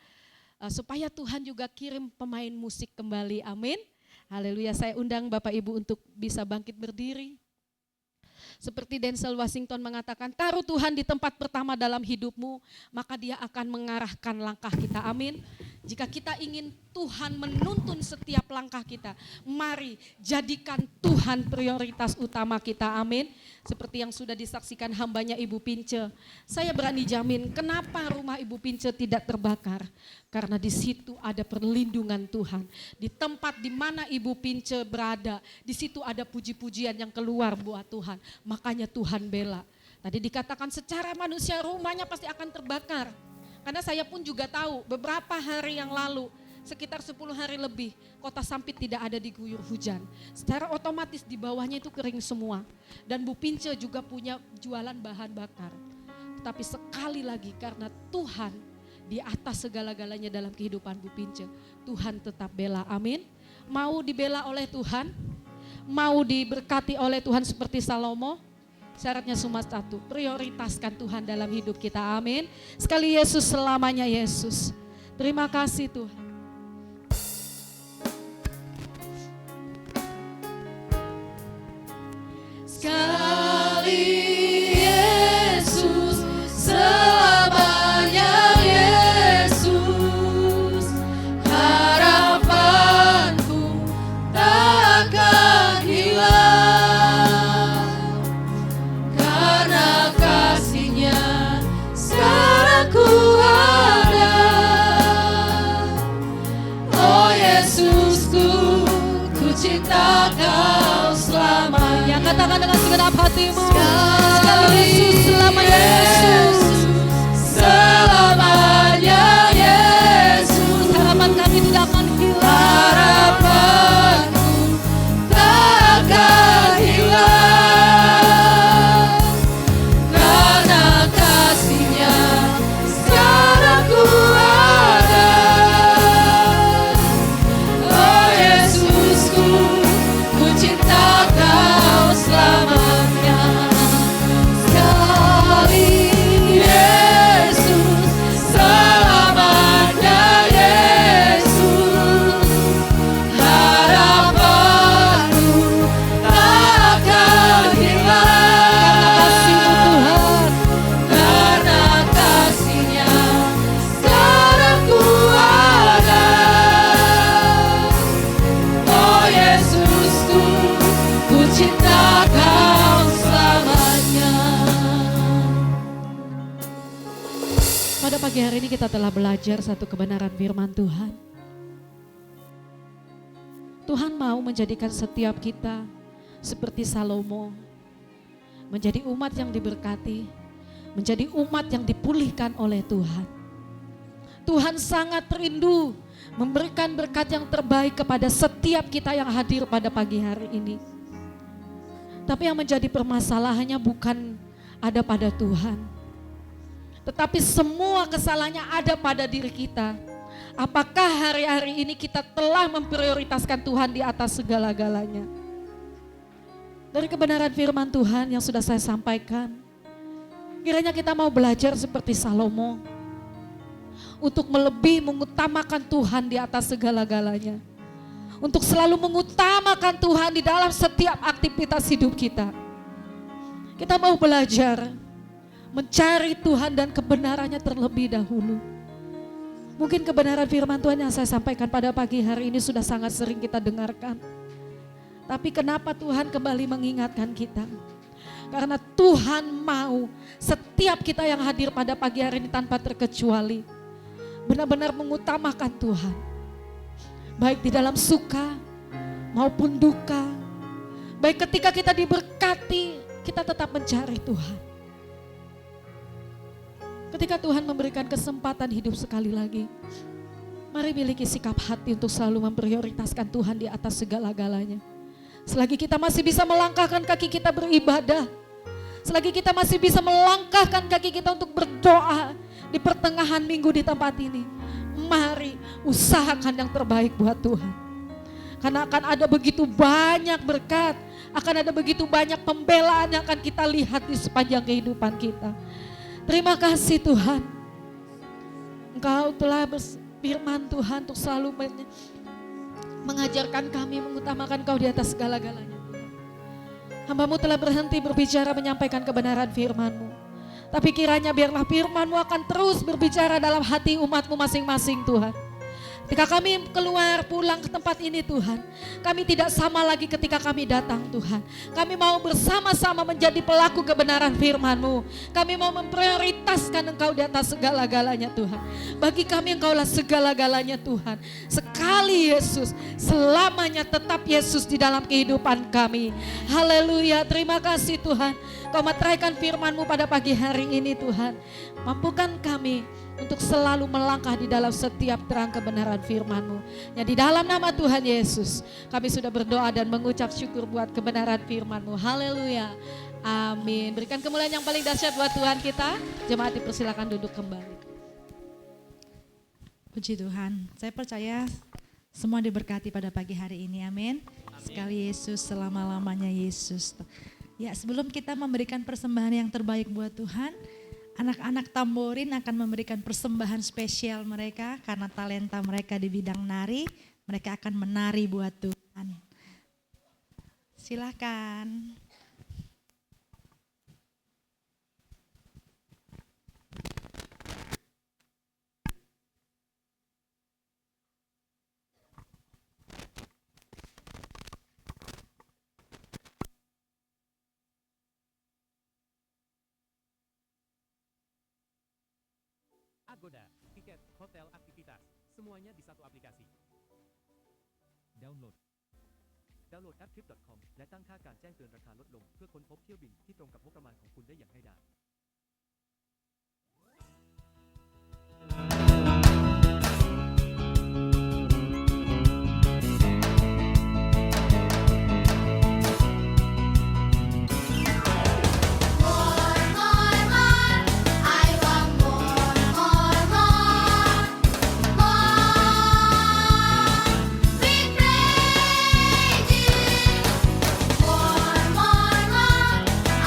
supaya Tuhan juga kirim pemain musik kembali. Amin. Haleluya. Saya undang Bapak Ibu untuk bisa bangkit berdiri. Seperti Denzel Washington mengatakan, taruh Tuhan di tempat pertama dalam hidupmu, maka Dia akan mengarahkan langkah kita. Amin. Jika kita ingin Tuhan menuntun setiap langkah kita, mari jadikan Tuhan prioritas utama kita. Amin. Seperti yang sudah disaksikan hambanya Ibu Pince. Saya berani jamin kenapa rumah Ibu Pince tidak terbakar. Karena di situ ada perlindungan Tuhan. Di tempat di mana Ibu Pince berada, di situ ada puji-pujian yang keluar buat Tuhan. Makanya Tuhan bela. Tadi dikatakan secara manusia rumahnya pasti akan terbakar. Karena saya pun juga tahu beberapa hari yang lalu, sekitar 10 hari lebih, Kota Sampit tidak ada diguyur hujan. Secara otomatis di bawahnya itu kering semua. Dan Bu Pince juga punya jualan bahan bakar. Tetapi sekali lagi karena Tuhan di atas segala-galanya dalam kehidupan Bu Pince, Tuhan tetap bela. Amin. Mau dibela oleh Tuhan, mau diberkati oleh Tuhan seperti Salomo, syaratnya cuma satu, prioritaskan Tuhan dalam hidup kita. Amin. Sekali Yesus, selamanya Yesus. Terima kasih Tuhan. Sekali Yesus, selamanya Yesus. Harapanku takkan hilang. Karena kasih-Nya sekarang ku ada. Oh Yesusku, ku cinta Kau selamanya. Katakan dengan segenap hatimu. Sekali Yesus, selamanya Yesus. Selamanya Yesus. Harapan kami tidak akan hilang. Harapanku takkan hilang. Karena kasih-Nya sekarang ku ada. Oh Yesusku, ku cinta Kau selamanya. Sekali Yesus, selamanya Yesus. Harapanku takkan hilang. Karena kasih-Nya sekarang ku ada. Oh Yesusku, ku cinta Kau selamanya. Pada pagi hari ini kita telah belajar satu kebenaran firman Tuhan. Tuhan mau menjadikan setiap kita seperti Salomo, menjadi umat yang diberkati, menjadi umat yang dipulihkan oleh Tuhan. Tuhan sangat rindu memberikan berkat yang terbaik kepada setiap kita yang hadir pada pagi hari ini. Tapi yang menjadi permasalahannya bukan ada pada Tuhan, tetapi semua kesalahannya ada pada diri kita. Apakah hari-hari ini kita telah memprioritaskan Tuhan di atas segala-galanya? Dari kebenaran firman Tuhan yang sudah saya sampaikan, kiranya kita mau belajar seperti Salomo, untuk lebih mengutamakan Tuhan di atas segala-galanya. Untuk selalu mengutamakan Tuhan di dalam setiap aktivitas hidup kita. Kita mau belajar mencari Tuhan dan kebenarannya terlebih dahulu. Mungkin kebenaran firman Tuhan yang saya sampaikan pada pagi hari ini sudah sangat sering kita dengarkan. Tapi kenapa Tuhan kembali mengingatkan kita? Karena Tuhan mau setiap kita yang hadir pada pagi hari ini tanpa terkecuali benar-benar mengutamakan Tuhan. Baik di dalam suka maupun duka. Baik ketika kita diberkati, kita tetap mencari Tuhan. Ketika Tuhan memberikan kesempatan hidup sekali lagi, mari miliki sikap hati untuk selalu memprioritaskan Tuhan di atas segala-galanya. Selagi kita masih bisa melangkahkan kaki kita beribadah, selagi kita masih bisa melangkahkan kaki kita untuk berdoa di pertengahan minggu di tempat ini, mari usahakan yang terbaik buat Tuhan. Karena akan ada begitu banyak berkat, akan ada begitu banyak pembelaan yang akan kita lihat di sepanjang kehidupan kita. Terima kasih Tuhan. Engkau telah berfirman Tuhan untuk selalu mengajarkan kami mengutamakan Kau di atas segala-galanya. Hamba-Mu telah berhenti berbicara menyampaikan kebenaran firman-Mu. Tapi kiranya biarlah firman-Mu akan terus berbicara dalam hati umat-Mu masing-masing Tuhan. Ketika kami keluar pulang ke tempat ini Tuhan, kami tidak sama lagi ketika kami datang Tuhan. Kami mau bersama-sama menjadi pelaku kebenaran firman-Mu. Kami mau memprioritaskan Engkau di atas segala-galanya Tuhan. Bagi kami Engkaulah segala-galanya Tuhan. Sekali Yesus, selamanya tetap Yesus di dalam kehidupan kami. Haleluya, terima kasih Tuhan. Kau materaikan firman-Mu pada pagi hari ini Tuhan. Mampukan kami untuk selalu melangkah di dalam setiap terang kebenaran firman-Mu. Yang di dalam nama Tuhan Yesus, kami sudah berdoa dan mengucap syukur buat kebenaran firman-Mu. Haleluya. Amin. Berikan kemuliaan yang paling dahsyat buat Tuhan kita. Jemaat dipersilakan duduk kembali. Puji Tuhan. Saya percaya semua diberkati pada pagi hari ini. Amin. Sekali Yesus, selama-lamanya Yesus. Ya, sebelum kita memberikan persembahan yang terbaik buat Tuhan, anak-anak tamborin akan memberikan persembahan spesial mereka karena talenta mereka di bidang nari. Mereka akan menari buat Tuhan. Silakan. Agoda, tiket, hotel, aktivitas, semuanya di satu aplikasi. Download app trip.com และตั้งค่าการแจ้งเตือนราคาลดลงเพื่อค้นพบเที่ยวบินที่ตรงกับงบประมาณของคุณได้อย่างง่ายดาย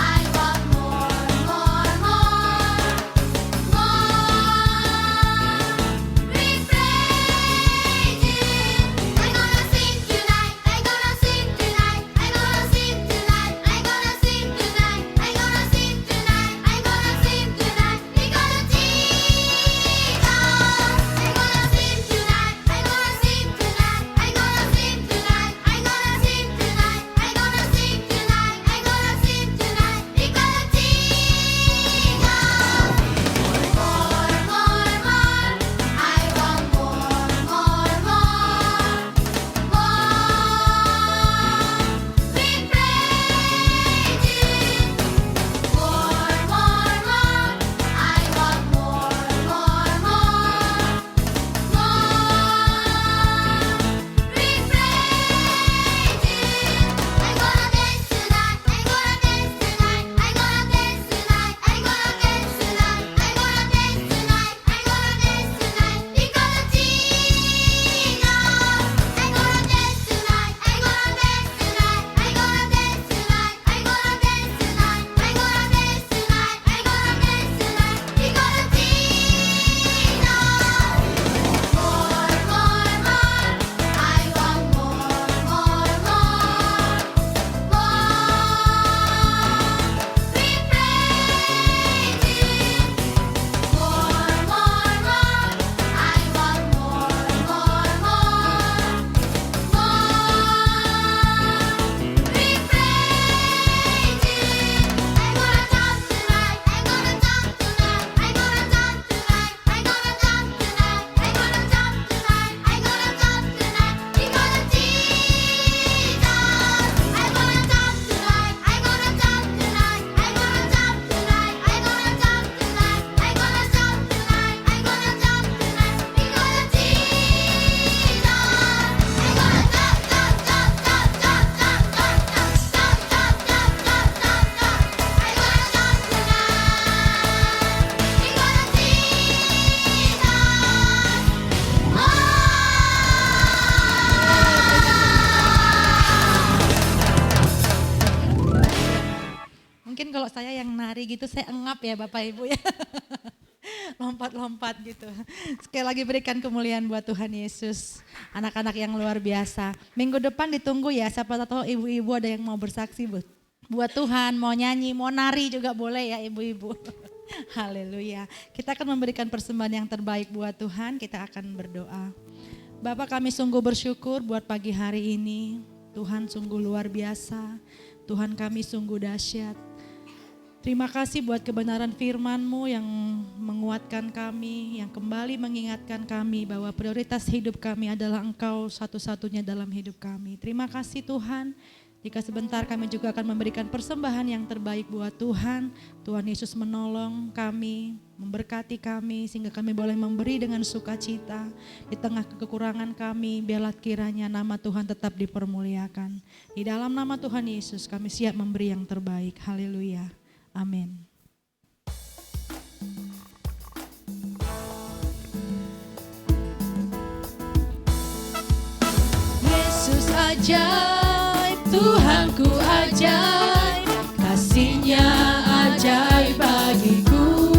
I want yang nari gitu, saya engap ya Bapak Ibu ya. Lompat-lompat gitu. Sekali lagi berikan kemuliaan buat Tuhan Yesus. Anak-anak yang luar biasa. Minggu depan ditunggu ya, siapa tahu ibu-ibu ada yang mau bersaksi buat Tuhan, mau nyanyi, mau nari juga boleh ya ibu-ibu. Haleluya. Kita akan memberikan persembahan yang terbaik buat Tuhan, kita akan berdoa. Bapak, kami sungguh bersyukur buat pagi hari ini. Tuhan sungguh luar biasa. Tuhan, kami sungguh dahsyat. Terima kasih buat kebenaran firman-Mu yang menguatkan kami, yang kembali mengingatkan kami bahwa prioritas hidup kami adalah Engkau satu-satunya dalam hidup kami. Terima kasih Tuhan, jika sebentar kami juga akan memberikan persembahan yang terbaik buat Tuhan. Tuhan Yesus menolong kami, memberkati kami sehingga kami boleh memberi dengan sukacita. Di tengah kekurangan kami, biarlah kiranya nama Tuhan tetap dipermuliakan. Di dalam nama Tuhan Yesus kami siap memberi yang terbaik. Haleluya. Amin. Yesus ajaib, Tuhanku ajaib, kasih-Nya ajaib bagiku.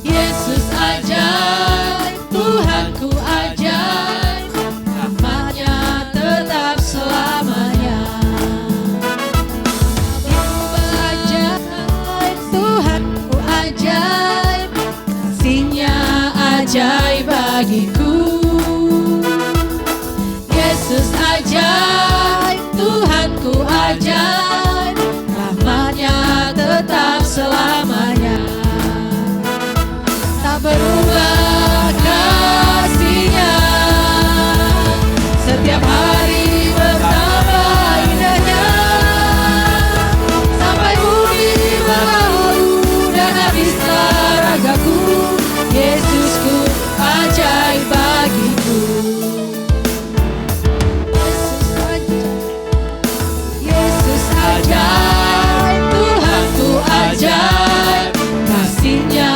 Yesus ajaib, Tuhanku ajaib, rahmat-Nya tetap selamanya. Ajaib, kasih-Nya ajaib bagiku. Yesus ajaib, Tuhanku ajaib, rahmat-Nya tetap selamanya. Tak berubah kasih-Nya, setiap hari bertambah indahnya. Sampai bumi berlalu dan habislah ragaku, Yesusku ajaib bagiku. Yesus ajaib, Tuhanku ajaib, kasih-Nya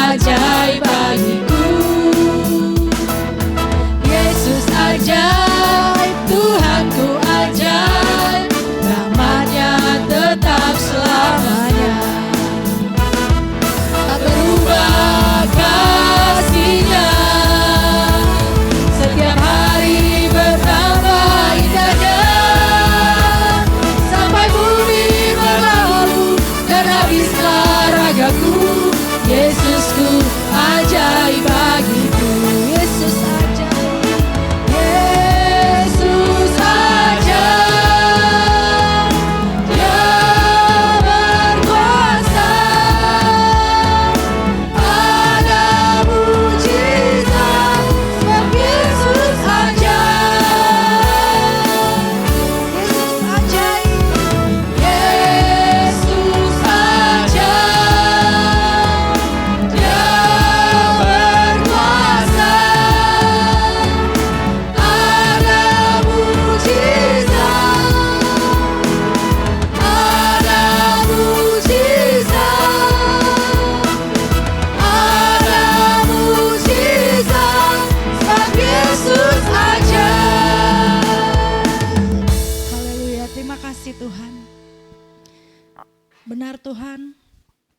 ajaib bagiku. Yesus ajaib, Tuhanku ajaib, rahmat-Nya tetap selamanya. Tak berubah kasih-Nya, setiap hari bertambah indahnya. Sampai bumi berlalu dan habislah ragaku, Yesusku ajaib bagiku. Yesus ajaib, Yesus ajaib, Dia berkuasa. Ada mujizat sebab Yesus ajaib. Yesus ajaib, Yesus ajaib, Dia berkuasa. Ada mujizat, ada mujizat, ada mujizat sebab Yesus ajaib. Haleluya, terima kasih Tuhan. Benar Tuhan,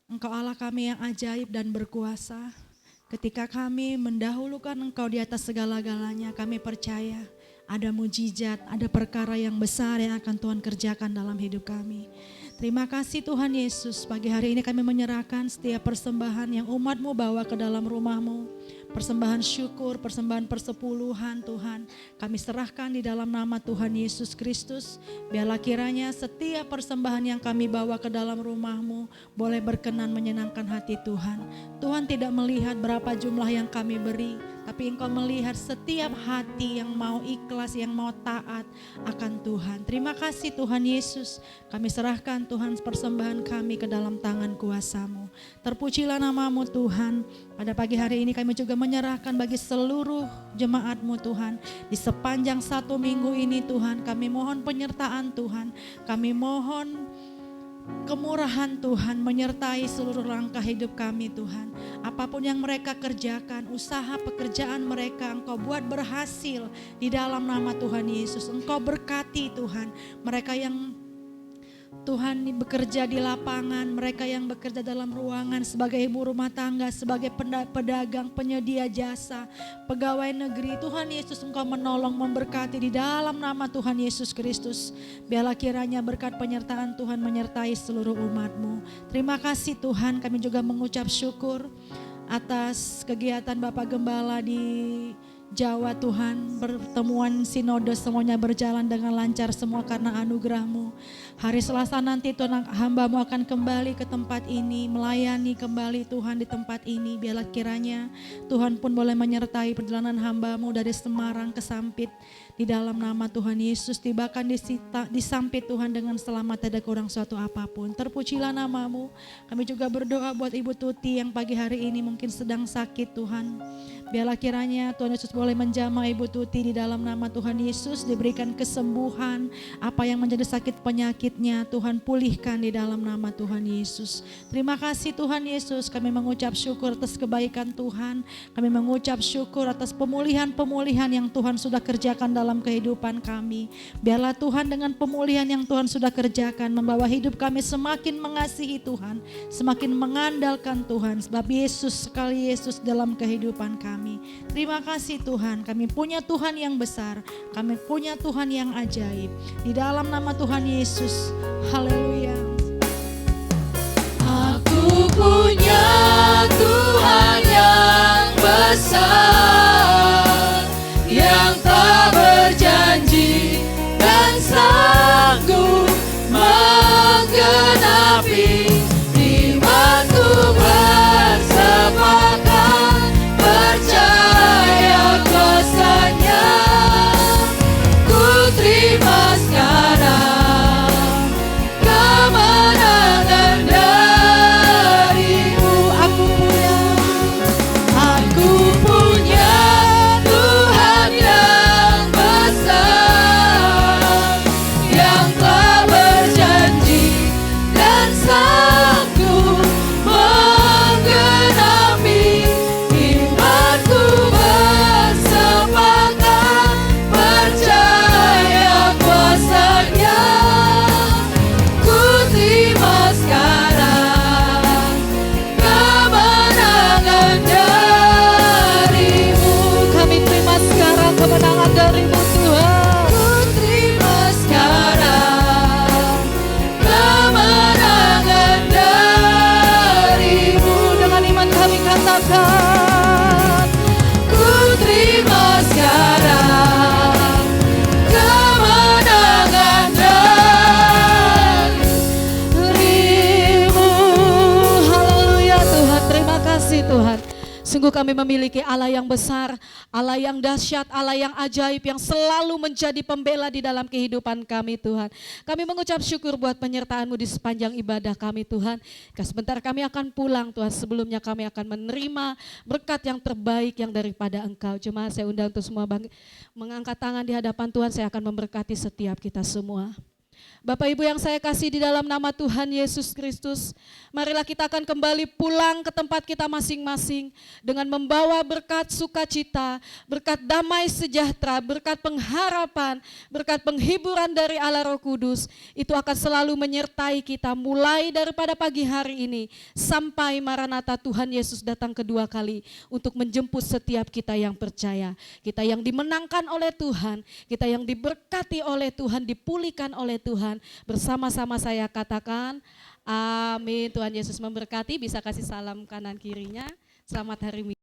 Engkau Allah kami yang ajaib dan berkuasa. Ketika kami mendahulukan Engkau di atas segala-galanya, kami percaya ada mujizat, ada perkara yang besar yang akan Tuhan kerjakan dalam hidup kami. Terima kasih Tuhan Yesus, pagi hari ini kami menyerahkan setiap persembahan yang umat-Mu bawa ke dalam rumah-Mu. Persembahan syukur, persembahan persepuluhan Tuhan, kami serahkan di dalam nama Tuhan Yesus Kristus. Biarlah kiranya setiap persembahan yang kami bawa ke dalam rumah-Mu boleh berkenan menyenangkan hati Tuhan. Tuhan tidak melihat berapa jumlah yang kami beri, tapi Engkau melihat setiap hati yang mau ikhlas, yang mau taat akan Tuhan. Terima kasih Tuhan Yesus, kami serahkan Tuhan persembahan kami ke dalam tangan kuasa-Mu. Terpujilah nama-Mu Tuhan. Pada pagi hari ini kami juga menyerahkan bagi seluruh jemaat-Mu Tuhan. Di sepanjang 1 minggu ini Tuhan, kami mohon penyertaan Tuhan. Kami mohon kemurahan Tuhan menyertai seluruh langkah hidup kami Tuhan. Apapun yang mereka kerjakan, usaha pekerjaan mereka Engkau buat berhasil di dalam nama Tuhan Yesus. Engkau berkati Tuhan mereka yang Tuhan bekerja di lapangan, mereka yang bekerja dalam ruangan sebagai ibu rumah tangga, sebagai pedagang, penyedia jasa, pegawai negeri. Tuhan Yesus, Engkau menolong, memberkati di dalam nama Tuhan Yesus Kristus. Biarlah kiranya berkat penyertaan Tuhan menyertai seluruh umat-Mu. Terima kasih Tuhan, kami juga mengucap syukur atas kegiatan Bapak Gembala di Jawa Tuhan, pertemuan sinode semuanya berjalan dengan lancar semua karena anugerah-Mu. Hari Selasa nanti Tuhan, hamba-Mu akan kembali ke tempat ini, melayani kembali Tuhan di tempat ini. Biarlah kiranya Tuhan pun boleh menyertai perjalanan hamba-Mu dari Semarang ke Sampit. Di dalam nama Tuhan Yesus, tibakan di Sampit Tuhan dengan selamat, tidak kurang suatu apapun. Terpujilah nama-Mu. Kami juga berdoa buat Ibu Tuti yang pagi hari ini mungkin sedang sakit Tuhan. Biarlah kiranya Tuhan Yesus boleh menjamah Ibu Tuti di dalam nama Tuhan Yesus, diberikan kesembuhan, apa yang menjadi sakit penyakitnya Tuhan pulihkan di dalam nama Tuhan Yesus. Terima kasih Tuhan Yesus, kami mengucap syukur atas kebaikan Tuhan, kami mengucap syukur atas pemulihan-pemulihan yang Tuhan sudah kerjakan dalam kehidupan kami. Biarlah Tuhan dengan pemulihan yang Tuhan sudah kerjakan membawa hidup kami semakin mengasihi Tuhan, semakin mengandalkan Tuhan, sebab Yesus sekali Yesus dalam kehidupan kami. Terima kasih Tuhan, kami punya Tuhan yang besar, kami punya Tuhan yang ajaib. Di dalam nama Tuhan Yesus, haleluya. Aku punya Tuhan yang besar, yang tak berjanji dan sanggup menggenapi imanku bersepakat percaya kuasa-Nya. Ku terima sekarang kemenangan dari-Mu. Aku punya Tuhan yang besar, yang telah berjanji dan sanggup menggenapi imanku bersepakat percaya kuasa-Nya. Ku terima sekarang kemenangan dari-Mu. Kami terima sekarang kemenangan dari-Mu Tuhan. Ku terima sekarang kemenangan dari-Mu. Dengan iman kami katakan, Ku terima sekarang kemenangan dari-Mu. haleluya Tuhan, terima kasih Tuhan. Sungguh kami memiliki Allah yang besar, Allah yang dahsyat, Allah yang ajaib, yang selalu menjadi pembela di dalam kehidupan kami Tuhan. Kami mengucap syukur buat penyertaan-Mu di sepanjang ibadah kami Tuhan. Sebentar kami akan pulang Tuhan, sebelumnya kami akan menerima berkat yang terbaik yang daripada Engkau. Jemaat saya undang untuk semua mengangkat tangan di hadapan Tuhan, saya akan memberkati setiap kita semua. Bapak Ibu yang saya kasih di dalam nama Tuhan Yesus Kristus, marilah kita akan kembali pulang ke tempat kita masing-masing dengan membawa berkat sukacita, berkat damai sejahtera, berkat pengharapan, berkat penghiburan dari Allah Roh Kudus. Itu akan selalu menyertai kita mulai daripada pagi hari ini sampai Maranatha Tuhan Yesus datang kedua kali untuk menjemput setiap kita yang percaya. Kita yang dimenangkan oleh Tuhan, kita yang diberkati oleh Tuhan, dipulihkan oleh Tuhan. Bersama-sama saya katakan amin. Tuhan Yesus memberkati. Bisa kasih salam kanan kirinya. Selamat hari Minggu.